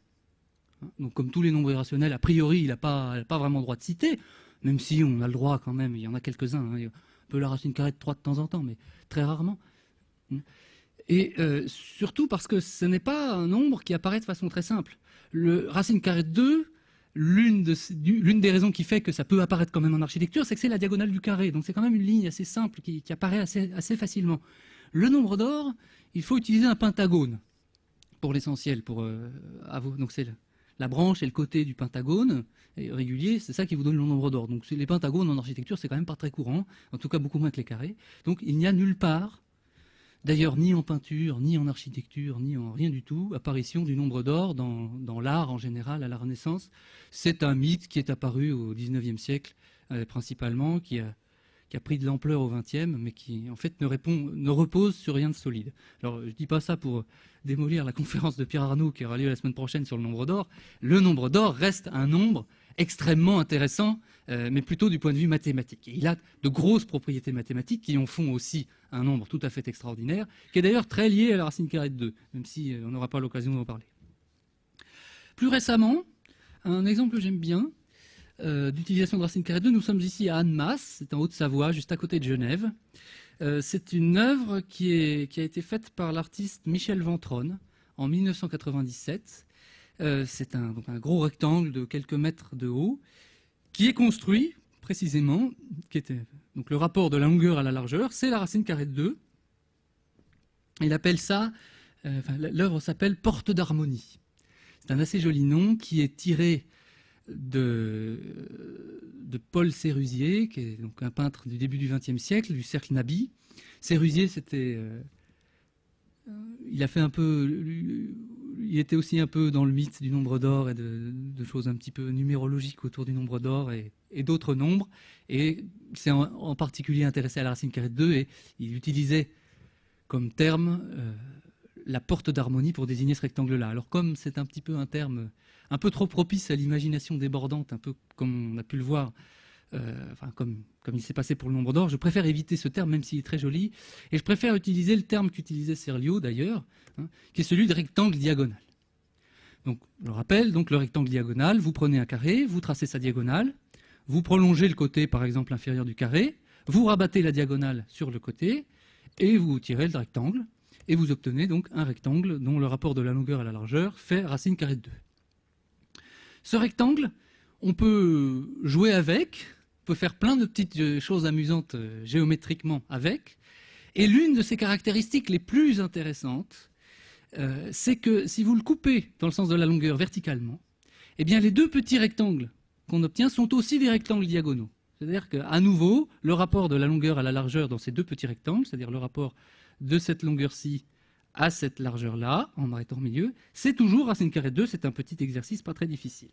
Donc, comme tous les nombres irrationnels, a priori, il n'a pas vraiment droit de citer, même si on a le droit quand même, il y en a quelques-uns. Un peu la racine carrée de 3 de temps en temps, mais très rarement. Et surtout parce que ce n'est pas un nombre qui apparaît de façon très simple. Le racine carrée de 2, l'une des raisons qui fait que ça peut apparaître quand même en architecture, c'est que c'est la diagonale du carré. Donc c'est quand même une ligne assez simple qui apparaît assez facilement. Le nombre d'or, il faut utiliser un pentagone pour l'essentiel. Donc c'est la branche et le côté du pentagone régulier, c'est ça qui vous donne le nombre d'or. Donc les pentagones en architecture, c'est quand même pas très courant, en tout cas beaucoup moins que les carrés. Donc il n'y a nulle part, d'ailleurs ni en peinture, ni en architecture, ni en rien du tout, apparition du nombre d'or dans l'art en général à la Renaissance. C'est un mythe qui est apparu au XIXe siècle principalement, qui a pris de l'ampleur au XXe, mais qui en fait ne repose sur rien de solide. Alors je ne dis pas ça pour démolir la conférence de Pierre Arnaud qui aura lieu la semaine prochaine sur le nombre d'or. Le nombre d'or reste un nombre extrêmement intéressant, mais plutôt du point de vue mathématique. Et il a de grosses propriétés mathématiques qui en font aussi un nombre tout à fait extraordinaire, qui est d'ailleurs très lié à la racine carrée de 2, même si on n'aura pas l'occasion d'en parler. Plus récemment, un exemple que j'aime bien, d'utilisation de racine carrée de 2, nous sommes ici à Annemasse, c'est en Haute-Savoie, juste à côté de Genève. C'est une œuvre qui a été faite par l'artiste Michel Ventronne en 1997. C'est un gros rectangle de quelques mètres de haut qui est construit précisément, donc le rapport de la longueur à la largeur, c'est la racine carrée de 2. Il appelle ça, l'œuvre s'appelle Porte d'harmonie. C'est un assez joli nom qui est tiré de Paul Sérusier, qui est donc un peintre du début du XXe siècle, du cercle Nabi. Sérusier, il était aussi un peu dans le mythe du nombre d'or et de choses un petit peu numérologiques autour du nombre d'or et d'autres nombres. Et c'est en particulier intéressé à la racine carrée de 2 et il utilisait comme terme la porte d'harmonie pour désigner ce rectangle-là. Alors comme c'est un petit peu un terme un peu trop propice à l'imagination débordante, un peu comme on a pu le voir, comme il s'est passé pour le nombre d'or, je préfère éviter ce terme, même s'il est très joli, et je préfère utiliser le terme qu'utilisait Serlio d'ailleurs, qui est celui de rectangle diagonal. Donc, je le rappelle, donc le rectangle diagonal, vous prenez un carré, vous tracez sa diagonale, vous prolongez le côté, par exemple, inférieur du carré, vous rabattez la diagonale sur le côté, et vous tirez le rectangle, et vous obtenez donc un rectangle dont le rapport de la longueur à la largeur fait racine carrée de 2. Ce rectangle, on peut jouer avec, on peut faire plein de petites choses amusantes géométriquement avec, et l'une de ses caractéristiques les plus intéressantes, c'est que si vous le coupez dans le sens de la longueur verticalement, eh bien les deux petits rectangles qu'on obtient sont aussi des rectangles diagonaux. C'est-à-dire qu'à nouveau, le rapport de la longueur à la largeur dans ces deux petits rectangles, c'est-à-dire le rapport de cette longueur-ci à cette largeur-là, en arrêtant au milieu, c'est toujours racine carrée de 2, c'est un petit exercice pas très difficile.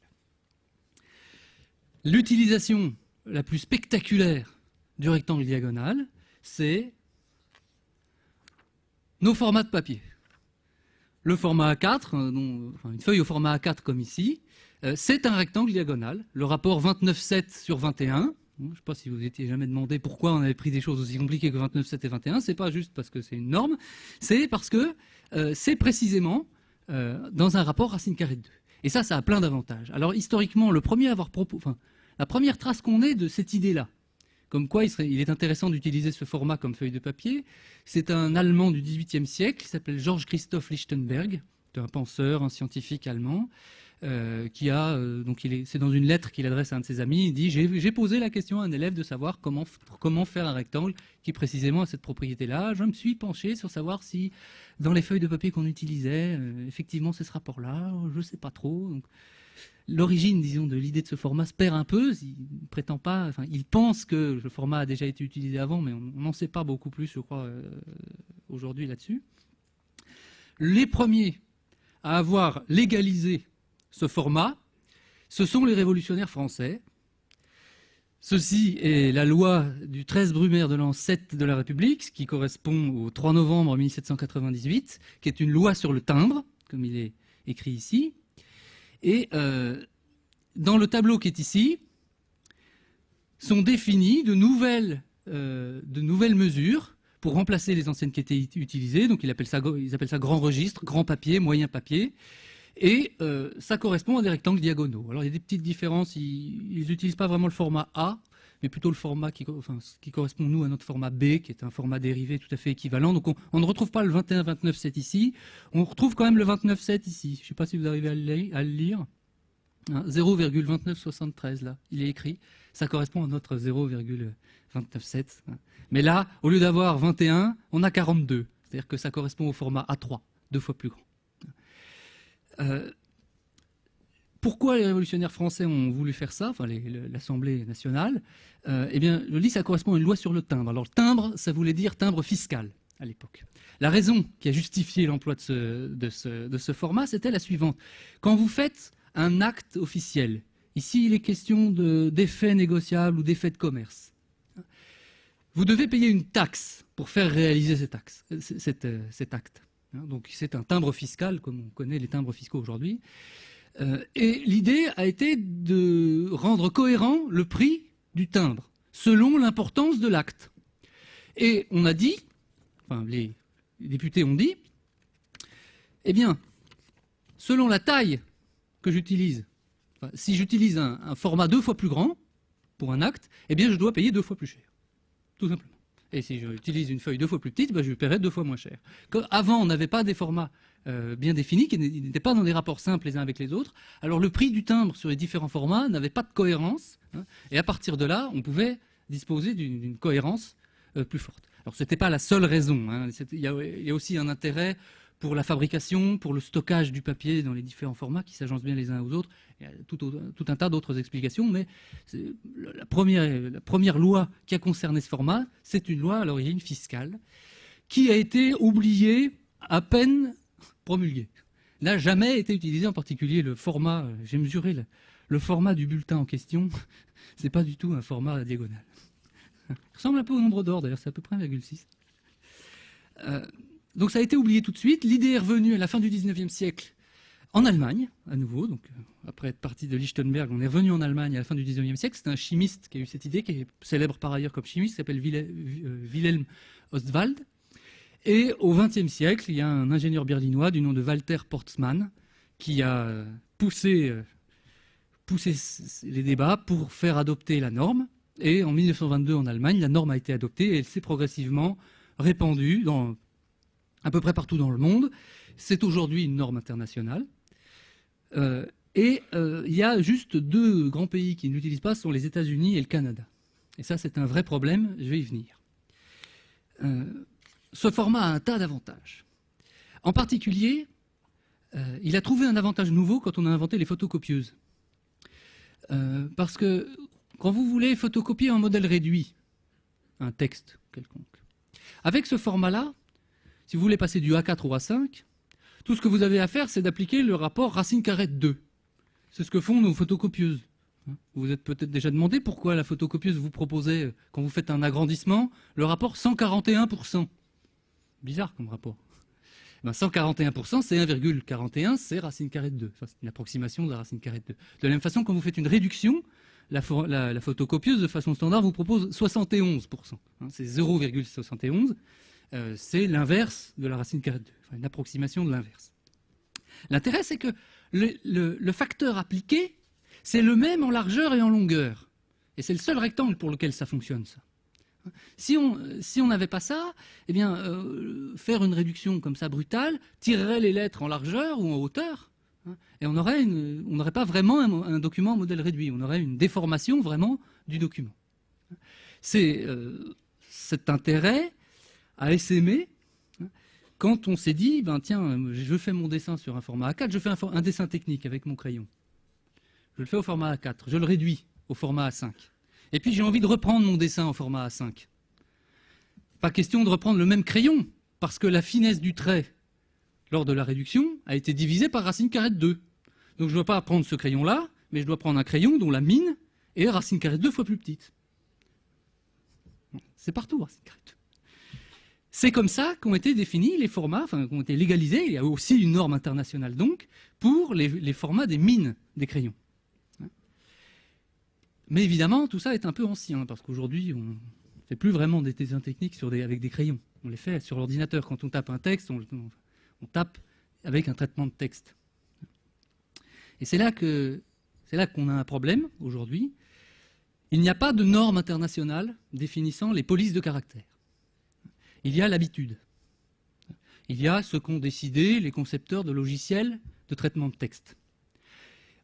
L'utilisation la plus spectaculaire du rectangle diagonal, c'est nos formats de papier. Le format A4, une feuille au format A4 comme ici, c'est un rectangle diagonal. Le rapport 29,7 sur 21, je ne sais pas si vous étiez jamais demandé pourquoi on avait pris des choses aussi compliquées que 29,7 et 21, c'est pas juste parce que c'est une norme, c'est parce que c'est précisément dans un rapport racine carrée de 2. Et ça a plein d'avantages. Alors historiquement, la première trace qu'on ait de cette idée-là, comme quoi il est intéressant d'utiliser ce format comme feuille de papier. C'est un Allemand du XVIIIe siècle qui s'appelle Georg Christoph Lichtenberg, un penseur, un scientifique allemand, c'est dans une lettre qu'il adresse à un de ses amis. Il dit j'ai posé la question à un élève de savoir comment faire un rectangle qui précisément a cette propriété-là. Je me suis penché sur savoir si dans les feuilles de papier qu'on utilisait, effectivement c'est ce rapport-là. Je ne sais pas trop. L'origine, disons, de l'idée de ce format se perd un peu. Il pense que le format a déjà été utilisé avant, mais on n'en sait pas beaucoup plus, je crois, aujourd'hui là-dessus. Les premiers à avoir légalisé ce format, ce sont les révolutionnaires français. Ceci est la loi du 13 Brumaire de l'an 7 de la République, ce qui correspond au 3 novembre 1798, qui est une loi sur le timbre, comme il est écrit ici. Et dans le tableau qui est ici, sont définies de nouvelles mesures pour remplacer les anciennes qui étaient utilisées. Donc ils appellent ça grand registre, grand papier, moyen papier. Et ça correspond à des rectangles diagonaux. Alors il y a des petites différences, ils n'utilisent pas vraiment le format A, mais plutôt le format qui correspond, nous, à notre format B, qui est un format dérivé tout à fait équivalent. Donc on ne retrouve pas le 21-29-7 ici, on retrouve quand même le 29-7 ici. Je ne sais pas si vous arrivez à le lire. 0,2973 là, il est écrit. Ça correspond à notre 0,297. Mais là, au lieu d'avoir 21, on a 42. C'est-à-dire que ça correspond au format A3, 2 fois plus grand. Pourquoi les révolutionnaires français ont voulu faire ça, enfin l'Assemblée nationale? Eh bien, je dis ça correspond à une loi sur le timbre. Alors le timbre, ça voulait dire timbre fiscal à l'époque. La raison qui a justifié l'emploi de ce format, c'était la suivante. Quand vous faites un acte officiel, ici il est question d'effets négociables ou d'effets de commerce, vous devez payer une taxe pour faire réaliser cet acte. Donc c'est un timbre fiscal, comme on connaît les timbres fiscaux aujourd'hui. Et l'idée a été de rendre cohérent le prix du timbre, selon l'importance de l'acte. Et on a dit, enfin les députés ont dit, eh bien, selon la taille que j'utilise, si j'utilise un format 2 fois plus grand pour un acte, eh bien je dois payer 2 fois plus cher, tout simplement. Et si j'utilise une feuille 2 fois plus petite, je paierai 2 fois moins cher. Avant, on n'avait pas des formats bien définis, qui n'étaient pas dans des rapports simples les uns avec les autres. Alors le prix du timbre sur les différents formats n'avait pas de cohérence. Et à partir de là, on pouvait disposer d'une cohérence plus forte. Alors ce n'était pas la seule raison. Il y a aussi un intérêt pour la fabrication, pour le stockage du papier dans les différents formats qui s'agencent bien les uns aux autres. Il y a tout un tas d'autres explications, mais la première loi qui a concerné ce format, c'est une loi à l'origine fiscale qui a été oubliée à peine promulguée. N'a jamais été utilisée, en particulier le format, j'ai mesuré le format du bulletin en question, c'est pas du tout un format diagonal. Il ressemble un peu au nombre d'or, d'ailleurs, c'est à peu près 1,6. Donc ça a été oublié tout de suite. L'idée est revenue à la fin du 19e siècle en Allemagne, à nouveau. Donc, après être parti de Lichtenberg, on est revenu en Allemagne à la fin du 19e siècle. C'est un chimiste qui a eu cette idée, qui est célèbre par ailleurs comme chimiste, qui s'appelle Wilhelm Ostwald. Et au XXe siècle, il y a un ingénieur berlinois du nom de Walter Portzmann qui a poussé les débats pour faire adopter la norme. Et en 1922, en Allemagne, la norme a été adoptée et elle s'est progressivement répandue à peu près partout dans le monde. C'est aujourd'hui une norme internationale. Il y a juste 2 grands pays qui ne l'utilisent pas, ce sont les États-Unis et le Canada. Et ça, c'est un vrai problème, je vais y venir. Ce format a un tas d'avantages. En particulier, il a trouvé un avantage nouveau quand on a inventé les photocopieuses. Parce que quand vous voulez photocopier un modèle réduit, un texte quelconque, avec ce format-là, si vous voulez passer du A4 au A5, tout ce que vous avez à faire, c'est d'appliquer le rapport racine carrée de 2. C'est ce que font nos photocopieuses. Vous vous êtes peut-être déjà demandé pourquoi la photocopieuse vous proposait, quand vous faites un agrandissement, le rapport 141%. Bizarre comme rapport. 141%, c'est 1,41, c'est racine carrée de 2. Enfin, c'est une approximation de la racine carrée de 2. De la même façon, quand vous faites une réduction, la photocopieuse, de façon standard, vous propose 71%. C'est 0,71. C'est l'inverse de la racine carrée de 2, enfin une approximation de l'inverse. L'intérêt, c'est que le facteur appliqué, c'est le même en largeur et en longueur. Et c'est le seul rectangle pour lequel ça fonctionne, ça. Si on n'avait pas ça, eh bien, faire une réduction comme ça brutale tirerait les lettres en largeur ou en hauteur, hein, et on n'aurait pas vraiment un document en modèle réduit, on aurait une déformation vraiment du document. C'est cet intérêt à essaimer, hein, quand on s'est dit, ben, tiens, je fais mon dessin sur un format A4, je fais un dessin technique avec mon crayon. Je le fais au format A4, je le réduis au format A5. Et puis j'ai envie de reprendre mon dessin au format A5. Pas question de reprendre le même crayon, parce que la finesse du trait, lors de la réduction, a été divisée par racine carrée de 2. Donc je ne dois pas prendre ce crayon-là, mais je dois prendre un crayon dont la mine est racine carrée de 2 fois plus petite. C'est partout, racine carrée de 2. C'est comme ça qu'ont été définis les formats, enfin, qu'ont été légalisés. Il y a aussi une norme internationale, donc, pour les formats des mines des crayons. Mais évidemment, tout ça est un peu ancien, parce qu'aujourd'hui, on ne fait plus vraiment des dessins techniques avec des crayons. On les fait sur l'ordinateur. Quand on tape un texte, on tape avec un traitement de texte. Et c'est là qu'on a un problème, aujourd'hui. Il n'y a pas de norme internationale définissant les polices de caractère. Il y a l'habitude. Il y a ce qu'ont décidé les concepteurs de logiciels de traitement de texte.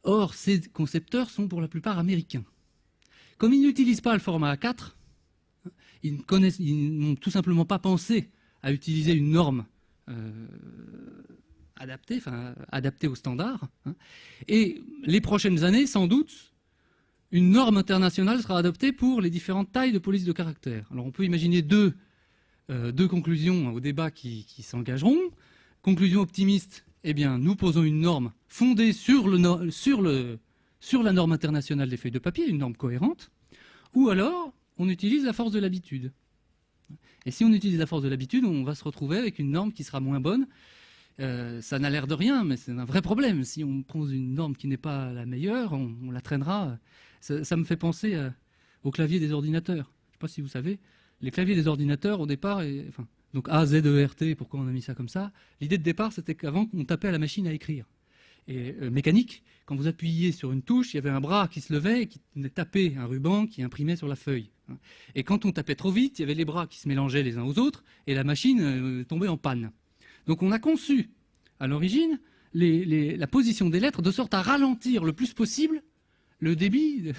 Or, ces concepteurs sont pour la plupart américains. Comme ils n'utilisent pas le format A4, ils n'ont tout simplement pas pensé à utiliser une norme adaptée aux standards. Et les prochaines années, sans doute, une norme internationale sera adoptée pour les différentes tailles de police de caractère. Alors on peut imaginer deux conclusions au débat qui s'engageront. Conclusion optimiste, eh bien, nous posons une norme fondée sur la norme internationale des feuilles de papier, une norme cohérente, ou alors on utilise la force de l'habitude. Et si on utilise la force de l'habitude, on va se retrouver avec une norme qui sera moins bonne. Ça n'a l'air de rien, mais c'est un vrai problème. Si on prend une norme qui n'est pas la meilleure, on la traînera. Ça me fait penser au clavier des ordinateurs. Je ne sais pas si vous savez, les claviers des ordinateurs, au départ, donc A, Z, E, R, T, pourquoi on a mis ça comme ça? L'idée de départ, c'était qu'avant, on tapait à la machine à écrire. Et mécanique, quand vous appuyiez sur une touche, il y avait un bras qui se levait et qui tapait un ruban qui imprimait sur la feuille. Et quand on tapait trop vite, il y avait les bras qui se mélangeaient les uns aux autres et la machine tombait en panne. Donc on a conçu, à l'origine, la position des lettres de sorte à ralentir le plus possible le débit.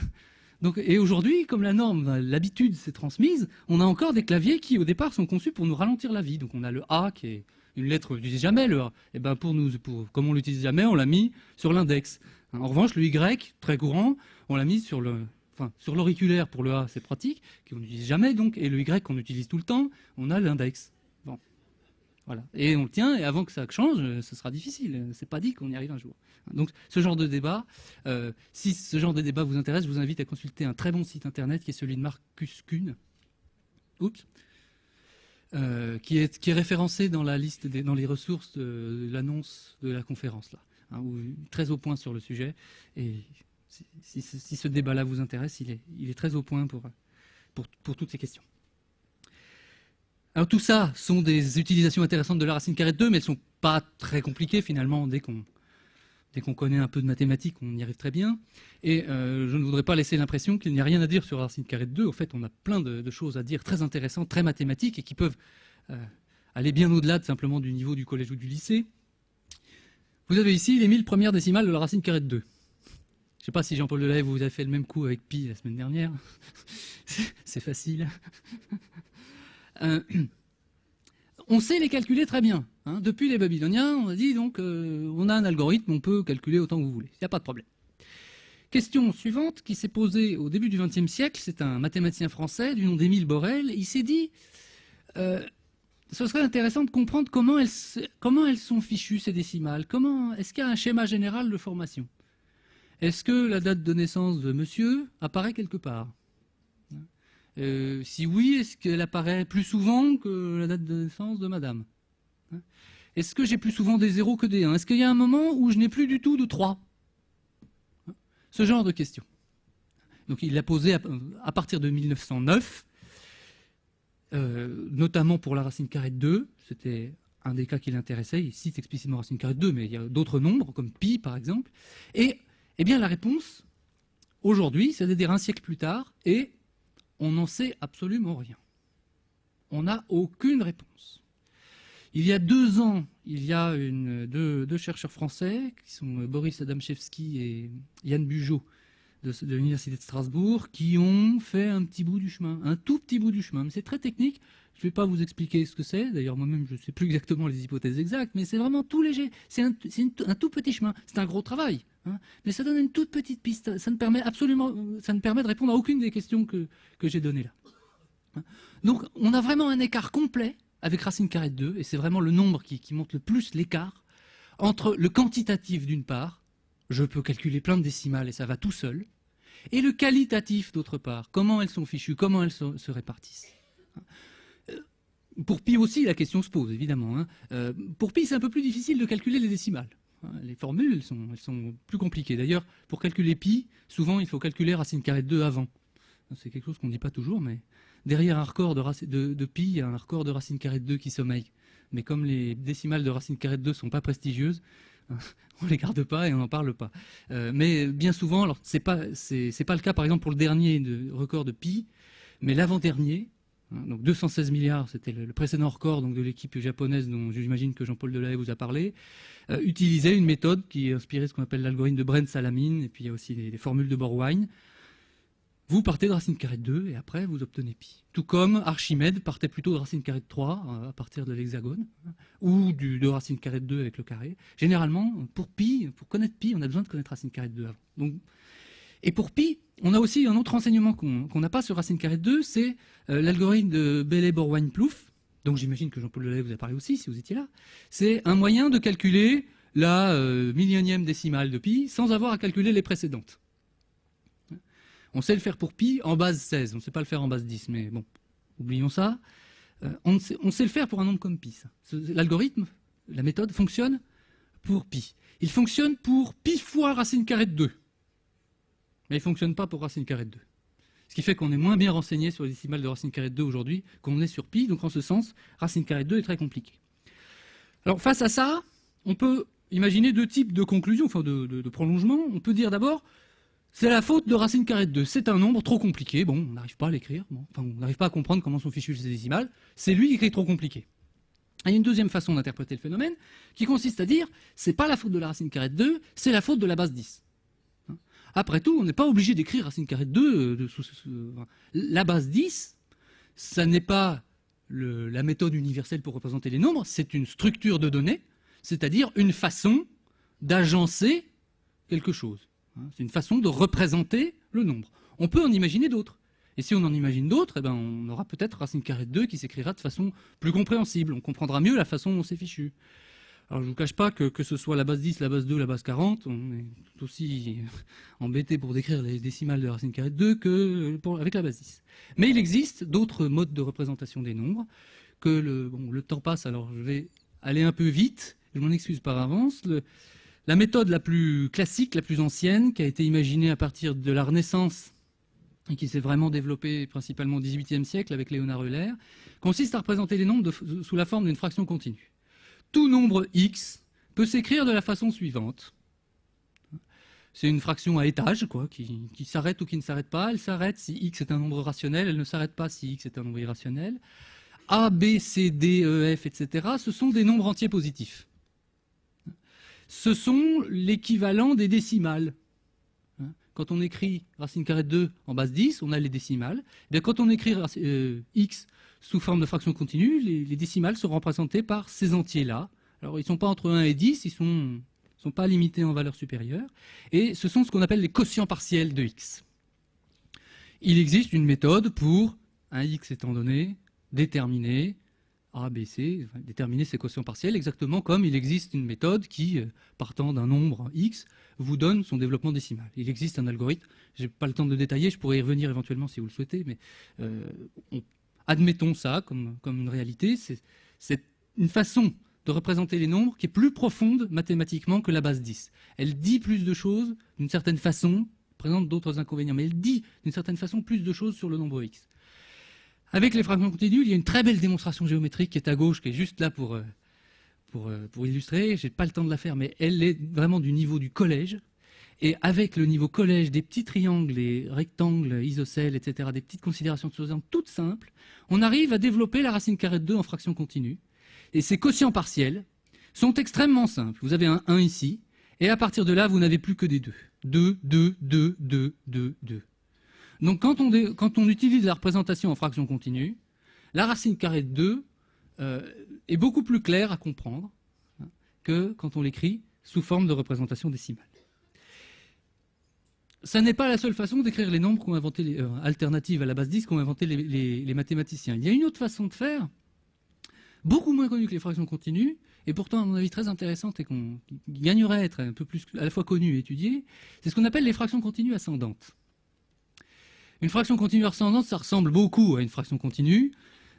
Donc, et aujourd'hui, comme la norme, l'habitude s'est transmise, on a encore des claviers qui, au départ, sont conçus pour nous ralentir la vie. Donc on a le A qui est une lettre qu'on n'utilise jamais, le A. Et ben comme on l'utilise jamais, on l'a mis sur l'index. En revanche, le Y, très courant, on l'a mis sur l'auriculaire pour le A, c'est pratique, qu'on n'utilise jamais donc, et le Y qu'on utilise tout le temps, on a l'index. Bon, voilà. Et on le tient, et avant que ça change, ce sera difficile. C'est pas dit qu'on y arrive un jour. Donc, ce genre de débat, si ce genre de débat vous intéresse, je vous invite à consulter un très bon site internet qui est celui de Marcus Kuhn. Oups. Qui est référencé dans la liste dans les ressources de l'annonce de la conférence là, très au point sur le sujet. Et si ce débat-là vous intéresse, il est très au point pour toutes ces questions. Alors tout ça sont des utilisations intéressantes de la racine carrée de 2, mais elles ne sont pas très compliquées finalement. Dès qu'on connaît un peu de mathématiques, on y arrive très bien. Et je ne voudrais pas laisser l'impression qu'il n'y a rien à dire sur la racine carrée de 2. En fait, on a plein de choses à dire très intéressantes, très mathématiques, et qui peuvent aller bien au-delà simplement du niveau du collège ou du lycée. Vous avez ici les 1000 premières décimales de la racine carrée de 2. Je ne sais pas si Jean-Paul Delahaye vous a fait le même coup avec pi la semaine dernière. C'est facile. On sait les calculer très bien. Depuis les Babyloniens, on a dit donc on a un algorithme, on peut calculer autant que vous voulez. Il n'y a pas de problème. Question suivante qui s'est posée au début du XXe siècle, c'est un mathématicien français du nom d'Émile Borel. Il s'est dit ce serait intéressant de comprendre comment elles sont fichues ces décimales. Est-ce qu'il y a un schéma général de formation? Est-ce que la date de naissance de monsieur apparaît quelque part? Si oui, est-ce qu'elle apparaît plus souvent que la date de naissance de madame? Est-ce que j'ai plus souvent des 0 que des 1? Est-ce qu'il y a un moment où je n'ai plus du tout de 3? Ce genre de questions. Donc il l'a posé à partir de 1909, notamment pour la racine carrée de 2. C'était un des cas qui l'intéressait. Il cite explicitement racine carrée de 2, mais il y a d'autres nombres, comme pi par exemple. Et eh bien la réponse aujourd'hui, c'est-à-dire un siècle plus tard, et on n'en sait absolument rien. On n'a aucune réponse. Il y a 2 ans, il y a deux chercheurs français, qui sont Boris Adamczewski et Yann Bugeaud, de l'Université de Strasbourg, qui ont fait un petit bout du chemin, un tout petit bout du chemin. Mais c'est très technique, je ne vais pas vous expliquer ce que c'est, d'ailleurs moi-même je ne sais plus exactement les hypothèses exactes, mais c'est vraiment tout léger, c'est un tout petit chemin, c'est un gros travail, hein, mais ça donne une toute petite piste, ça ne permet de répondre à aucune des questions que j'ai données là. Donc on a vraiment un écart complet avec racine carrée de 2, et c'est vraiment le nombre qui montre le plus l'écart entre le quantitatif d'une part, je peux calculer plein de décimales et ça va tout seul, et le qualitatif d'autre part, comment elles sont fichues, comment elles se répartissent. Pour pi aussi, la question se pose, évidemment. Hein. Pour pi, c'est un peu plus difficile de calculer les décimales. Les formules, elles sont plus compliquées. D'ailleurs, pour calculer pi, souvent, il faut calculer racine carrée de 2 avant. C'est quelque chose qu'on ne dit pas toujours, mais derrière un record de pi, il y a un record de racine carrée de 2 qui sommeille. Mais comme les décimales de racine carrée de 2 ne sont pas prestigieuses, on ne les garde pas et on n'en parle pas. Mais bien souvent, alors c'est pas le cas par exemple pour le dernier record de pi, mais l'avant-dernier, donc 216 milliards, c'était le précédent record donc, de l'équipe japonaise dont j'imagine que Jean-Paul Delahaye vous a parlé, utilisait une méthode qui est inspirée de ce qu'on appelle l'algorithme de Brent-Salamine, et puis il y a aussi des formules de Borwein. Vous partez de racine carrée de 2 et après vous obtenez pi. Tout comme Archimède partait plutôt de racine carrée de 3 à partir de l'hexagone, ou de racine carrée de 2 avec le carré. Généralement, pour pi, pour connaître pi, on a besoin de connaître racine carrée de 2 avant. Donc, et pour pi, on a aussi un autre renseignement qu'on n'a pas sur racine carrée de 2, c'est l'algorithme de Bailey-Borwein-Plouffe, donc j'imagine que Jean-Paul Delahaye vous a parlé aussi, si vous étiez là. C'est un moyen de calculer la millionième décimale de pi sans avoir à calculer les précédentes. On sait le faire pour pi en base 16, on ne sait pas le faire en base 10, mais bon, oublions ça. On sait le faire pour un nombre comme pi. L'algorithme, la méthode fonctionne pour pi. Il fonctionne pour pi fois racine carrée de 2. Mais il ne fonctionne pas pour racine carrée de 2. Ce qui fait qu'on est moins bien renseigné sur les décimales de racine carrée de 2 aujourd'hui qu'on est sur pi. Donc en ce sens, racine carrée de 2 est très compliqué. Alors face à ça, on peut imaginer 2 types de conclusions, enfin de prolongements. On peut dire d'abord, c'est la faute de racine carrée de 2. C'est un nombre trop compliqué. Bon, on n'arrive pas à l'écrire. Bon, enfin, on n'arrive pas à comprendre comment sont fichues ces décimales. C'est lui qui écrit trop compliqué. Et il y a une deuxième façon d'interpréter le phénomène qui consiste à dire, c'est pas la faute de la racine carrée de 2, c'est la faute de la base 10. Après tout, on n'est pas obligé d'écrire racine carrée de 2. La base 10, ça n'est pas la méthode universelle pour représenter les nombres, c'est une structure de données, c'est-à-dire une façon d'agencer quelque chose. C'est une façon de représenter le nombre. On peut en imaginer d'autres. Et si on en imagine d'autres, eh ben on aura peut-être racine carrée de 2 qui s'écrira de façon plus compréhensible. On comprendra mieux la façon dont c'est fichu. Alors je ne vous cache pas que ce soit la base 10, la base 2, la base 40, on est tout aussi embêté pour décrire les décimales de racine carrée de 2 avec la base 10. Mais il existe d'autres modes de représentation des nombres, que le temps passe, alors je vais aller un peu vite, je m'en excuse par avance. La méthode la plus classique, la plus ancienne, qui a été imaginée à partir de la Renaissance et qui s'est vraiment développée principalement au XVIIIe siècle avec Léonard Euler, consiste à représenter les nombres sous la forme d'une fraction continue. Tout nombre x peut s'écrire de la façon suivante. C'est une fraction à étage, quoi, qui s'arrête ou qui ne s'arrête pas. Elle s'arrête si x est un nombre rationnel, elle ne s'arrête pas si x est un nombre irrationnel. A, B, C, D, E, F, etc. ce sont des nombres entiers positifs. Ce sont l'équivalent des décimales. Quand on écrit racine carrée de 2 en base 10, on a les décimales. Et bien, quand on écrit x sous forme de fraction continue, les décimales sont représentées par ces entiers-là. Alors, ils ne sont pas entre 1 et 10, ils ne sont pas limités en valeur supérieure. Et ce sont ce qu'on appelle les quotients partiels de x. Il existe une méthode pour un x étant donné, déterminer A, B, C, déterminer ses quotients partiels, exactement comme il existe une méthode qui, partant d'un nombre x, vous donne son développement décimal. Il existe un algorithme, je n'ai pas le temps de le détailler, je pourrais y revenir éventuellement si vous le souhaitez, mais admettons ça comme une réalité. C'est une façon de représenter les nombres qui est plus profonde mathématiquement que la base 10. Elle dit plus de choses d'une certaine façon, présente d'autres inconvénients, mais elle dit d'une certaine façon plus de choses sur le nombre x. Avec les fractions continues, il y a une très belle démonstration géométrique qui est à gauche, qui est juste là pour illustrer. Je n'ai pas le temps de la faire, mais elle est vraiment du niveau du collège. Et avec le niveau collège des petits triangles, les rectangles, isocèles, etc., des petites considérations de choses toutes simples, on arrive à développer la racine carrée de 2 en fraction continue. Et ces quotients partiels sont extrêmement simples. Vous avez un 1 ici, et à partir de là, vous n'avez plus que des 2. 2, 2, 2, 2, 2, 2. Donc quand on utilise la représentation en fraction continue, la racine carrée de 2 est beaucoup plus claire à comprendre que quand on l'écrit sous forme de représentation décimale. Ça n'est pas la seule façon d'écrire les nombres qu'ont inventé alternatives à la base 10 qu'ont inventé les mathématiciens. Il y a une autre façon de faire, beaucoup moins connue que les fractions continues, et pourtant, à mon avis, très intéressante et qui gagnerait à être un peu plus à la fois connue et étudiée, c'est ce qu'on appelle les fractions continues ascendantes. Une fraction continue ascendante, ça ressemble beaucoup à une fraction continue.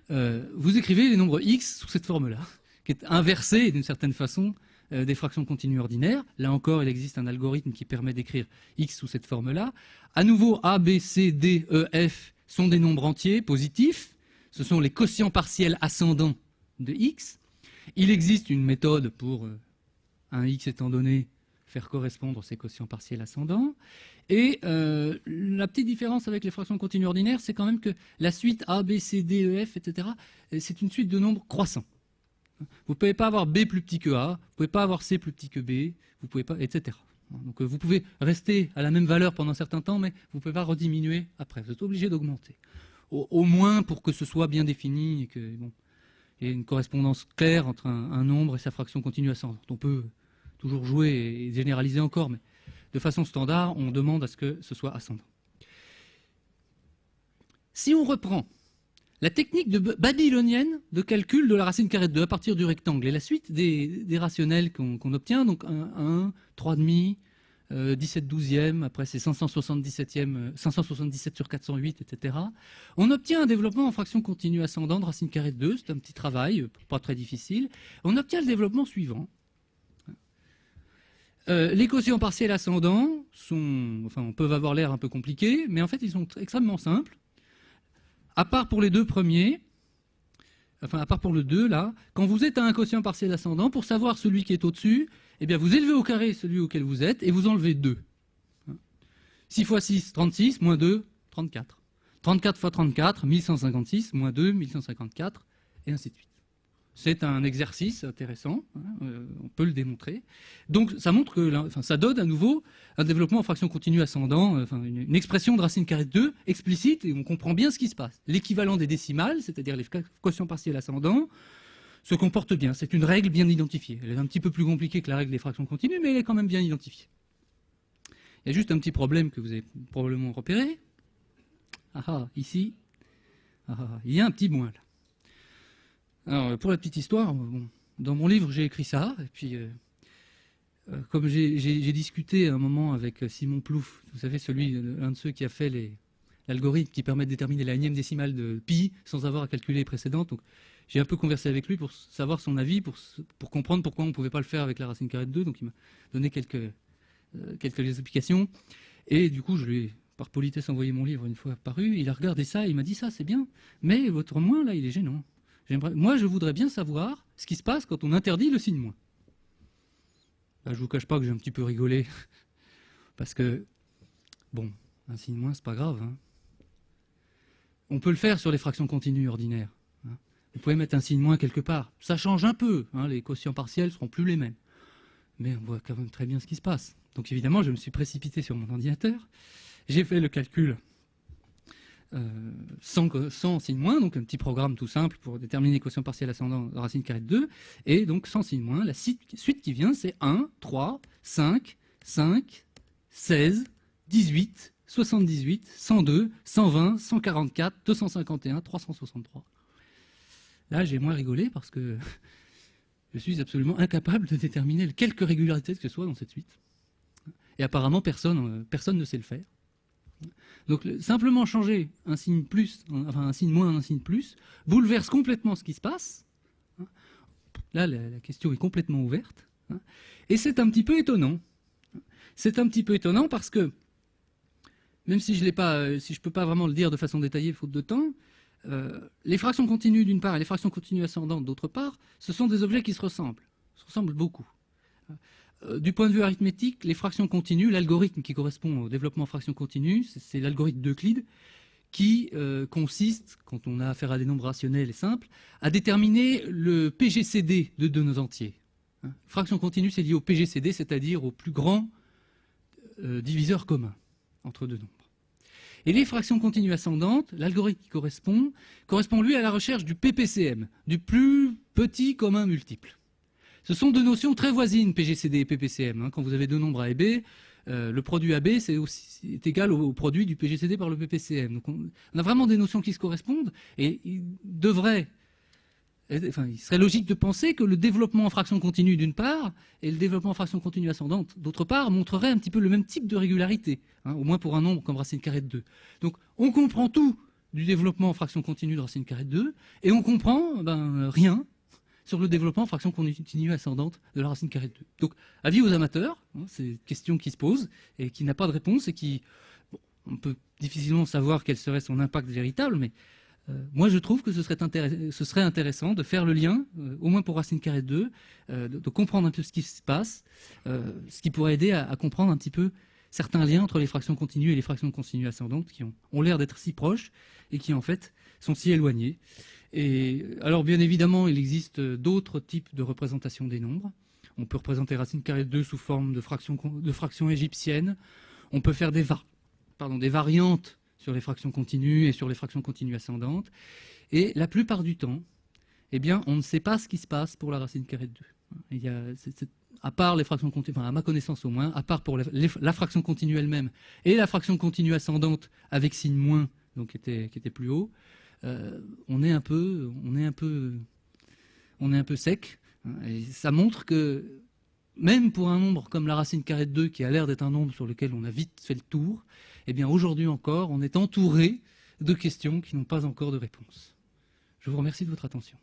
Vous écrivez les nombres x sous cette forme-là, qui est inversée d'une certaine façon des fractions continues ordinaires. Là encore, il existe un algorithme qui permet d'écrire x sous cette forme-là. À nouveau, a, b, c, d, e, f sont des nombres entiers positifs. Ce sont les quotients partiels ascendants de x. Il existe une méthode pour un x étant donné faire correspondre ces quotients partiels ascendants. Et la petite différence avec les fractions continues ordinaires, c'est quand même que la suite a, b, c, d, e, f, etc., c'est une suite de nombres croissants. Vous ne pouvez pas avoir b plus petit que a, vous ne pouvez pas avoir c plus petit que b, vous pouvez pas, etc. Donc vous pouvez rester à la même valeur pendant un certain temps, mais vous ne pouvez pas rediminuer après. Vous êtes obligé d'augmenter. Au moins pour que ce soit bien défini et que bon, il y ait une correspondance claire entre un nombre et sa fraction continue ascendante. On peut toujours jouer et généraliser encore, mais de façon standard, on demande à ce que ce soit ascendant. Si on reprend la technique babylonienne de calcul de la racine carrée de 2 à partir du rectangle et la suite des rationnels qu'on obtient, donc 1, 3,5, 17 douzièmes, après c'est 577 sur 408, etc. On obtient un développement en fraction continue ascendante de racine carrée de 2, c'est un petit travail, pas très difficile. On obtient le développement suivant. Les quotients partiels ascendants peuvent avoir l'air un peu compliqués, mais en fait ils sont extrêmement simples. À part pour les deux premiers, à part pour le 2, là, quand vous êtes à un quotient partiel ascendant, pour savoir celui qui est au-dessus, eh bien vous élevez au carré celui auquel vous êtes et vous enlevez 2. 6 fois 6, 36, moins 2, 34. 34 fois 34, 1156, moins 2, 1154, et ainsi de suite. C'est un exercice intéressant, on peut le démontrer. Donc ça montre que, ça donne à nouveau un développement en fraction continue ascendant, une expression de racine carrée de 2 explicite, et on comprend bien ce qui se passe. L'équivalent des décimales, c'est-à-dire les quotients partiels ascendants, se comporte bien. C'est une règle bien identifiée. Elle est un petit peu plus compliquée que la règle des fractions continues, mais elle est quand même bien identifiée. Il y a juste un petit problème que vous avez probablement repéré. Ici, il y a un petit moins là. Alors, pour la petite histoire, dans mon livre, j'ai écrit ça, et puis, comme j'ai discuté à un moment avec Simon Plouffe, vous savez, l'un de ceux qui a fait l'algorithme qui permet de déterminer la énième décimale de pi sans avoir à calculer les précédentes, donc j'ai un peu conversé avec lui pour savoir son avis, pour comprendre pourquoi on ne pouvait pas le faire avec la racine carrée de 2, donc il m'a donné quelques explications, et du coup, je lui ai, par politesse, envoyé mon livre une fois paru, il a regardé ça, et il m'a dit ça, c'est bien, mais votre moins, là, il est gênant. Moi, je voudrais bien savoir ce qui se passe quand on interdit le signe moins. Là, je ne vous cache pas que j'ai un petit peu rigolé. Parce que, bon, un signe moins, c'est pas grave. Hein. On peut le faire sur les fractions continues ordinaires. Hein. Vous pouvez mettre un signe moins quelque part. Ça change un peu. Hein, les quotients partiels ne seront plus les mêmes. Mais on voit quand même très bien ce qui se passe. Donc évidemment, je me suis précipité sur mon ordinateur. J'ai fait le calcul. Sans signe moins, donc un petit programme tout simple pour déterminer les quotients partiels ascendants de racine carrée de 2, et donc sans signe moins, la suite qui vient c'est 1, 3, 5, 5, 16, 18, 78, 102, 120, 144, 251, 363. Là j'ai moins rigolé parce que je suis absolument incapable de déterminer quelque régularité que ce soit dans cette suite. Et apparemment personne ne sait le faire. Donc simplement changer un signe plus, un signe moins en un signe plus, bouleverse complètement ce qui se passe. Là, la question est complètement ouverte. Et c'est un petit peu étonnant. C'est un petit peu étonnant parce que, même si je ne peux pas vraiment le dire de façon détaillée, faute de temps, les fractions continues d'une part et les fractions continues ascendantes d'autre part, ce sont des objets qui se ressemblent beaucoup. Du point de vue arithmétique, les fractions continues, l'algorithme qui correspond au développement en fractions continues, c'est l'algorithme d'Euclide qui consiste, quand on a affaire à des nombres rationnels et simples, à déterminer le PGCD de deux nos entiers. Fraction continue, c'est lié au PGCD, c'est-à-dire au plus grand diviseur commun entre deux nombres. Et les fractions continues ascendantes, l'algorithme qui correspond lui à la recherche du PPCM, du plus petit commun multiple. Ce sont deux notions très voisines, PGCD et PPCM. Quand vous avez deux nombres A et B, le produit AB est égal au produit du PGCD par le PPCM. Donc on a vraiment des notions qui se correspondent et il serait logique de penser que le développement en fraction continue d'une part et le développement en fraction continue ascendante d'autre part montreraient un petit peu le même type de régularité, au moins pour un nombre comme racine carrée de 2. Donc on comprend tout du développement en fraction continue de racine carrée de 2 et on comprend rien sur le développement en fraction continue ascendante de la racine carrée de 2. Donc, avis aux amateurs, c'est une question qui se pose et qui n'a pas de réponse et qui, on peut difficilement savoir quel serait son impact véritable, mais moi je trouve que ce serait intéressant de faire le lien, au moins pour racine carrée de 2, de comprendre un peu ce qui se passe, ce qui pourrait aider à comprendre un petit peu certains liens entre les fractions continues et les fractions continues ascendantes qui ont l'air d'être si proches et qui en fait sont si éloignées. Et alors bien évidemment, il existe d'autres types de représentations des nombres. On peut représenter racine carrée de 2 sous forme de fractions égyptiennes. On peut faire des variantes sur les fractions continues et sur les fractions continues ascendantes. Et la plupart du temps, eh bien, on ne sait pas ce qui se passe pour la racine carrée de 2. À part les fractions continues, à ma connaissance au moins, à part pour la fraction continue elle-même et la fraction continue ascendante avec signe moins, donc qui était plus haut, on est un peu sec. Et ça montre que même pour un nombre comme la racine carrée de 2, qui a l'air d'être un nombre sur lequel on a vite fait le tour, eh bien aujourd'hui encore, on est entouré de questions qui n'ont pas encore de réponse. Je vous remercie de votre attention.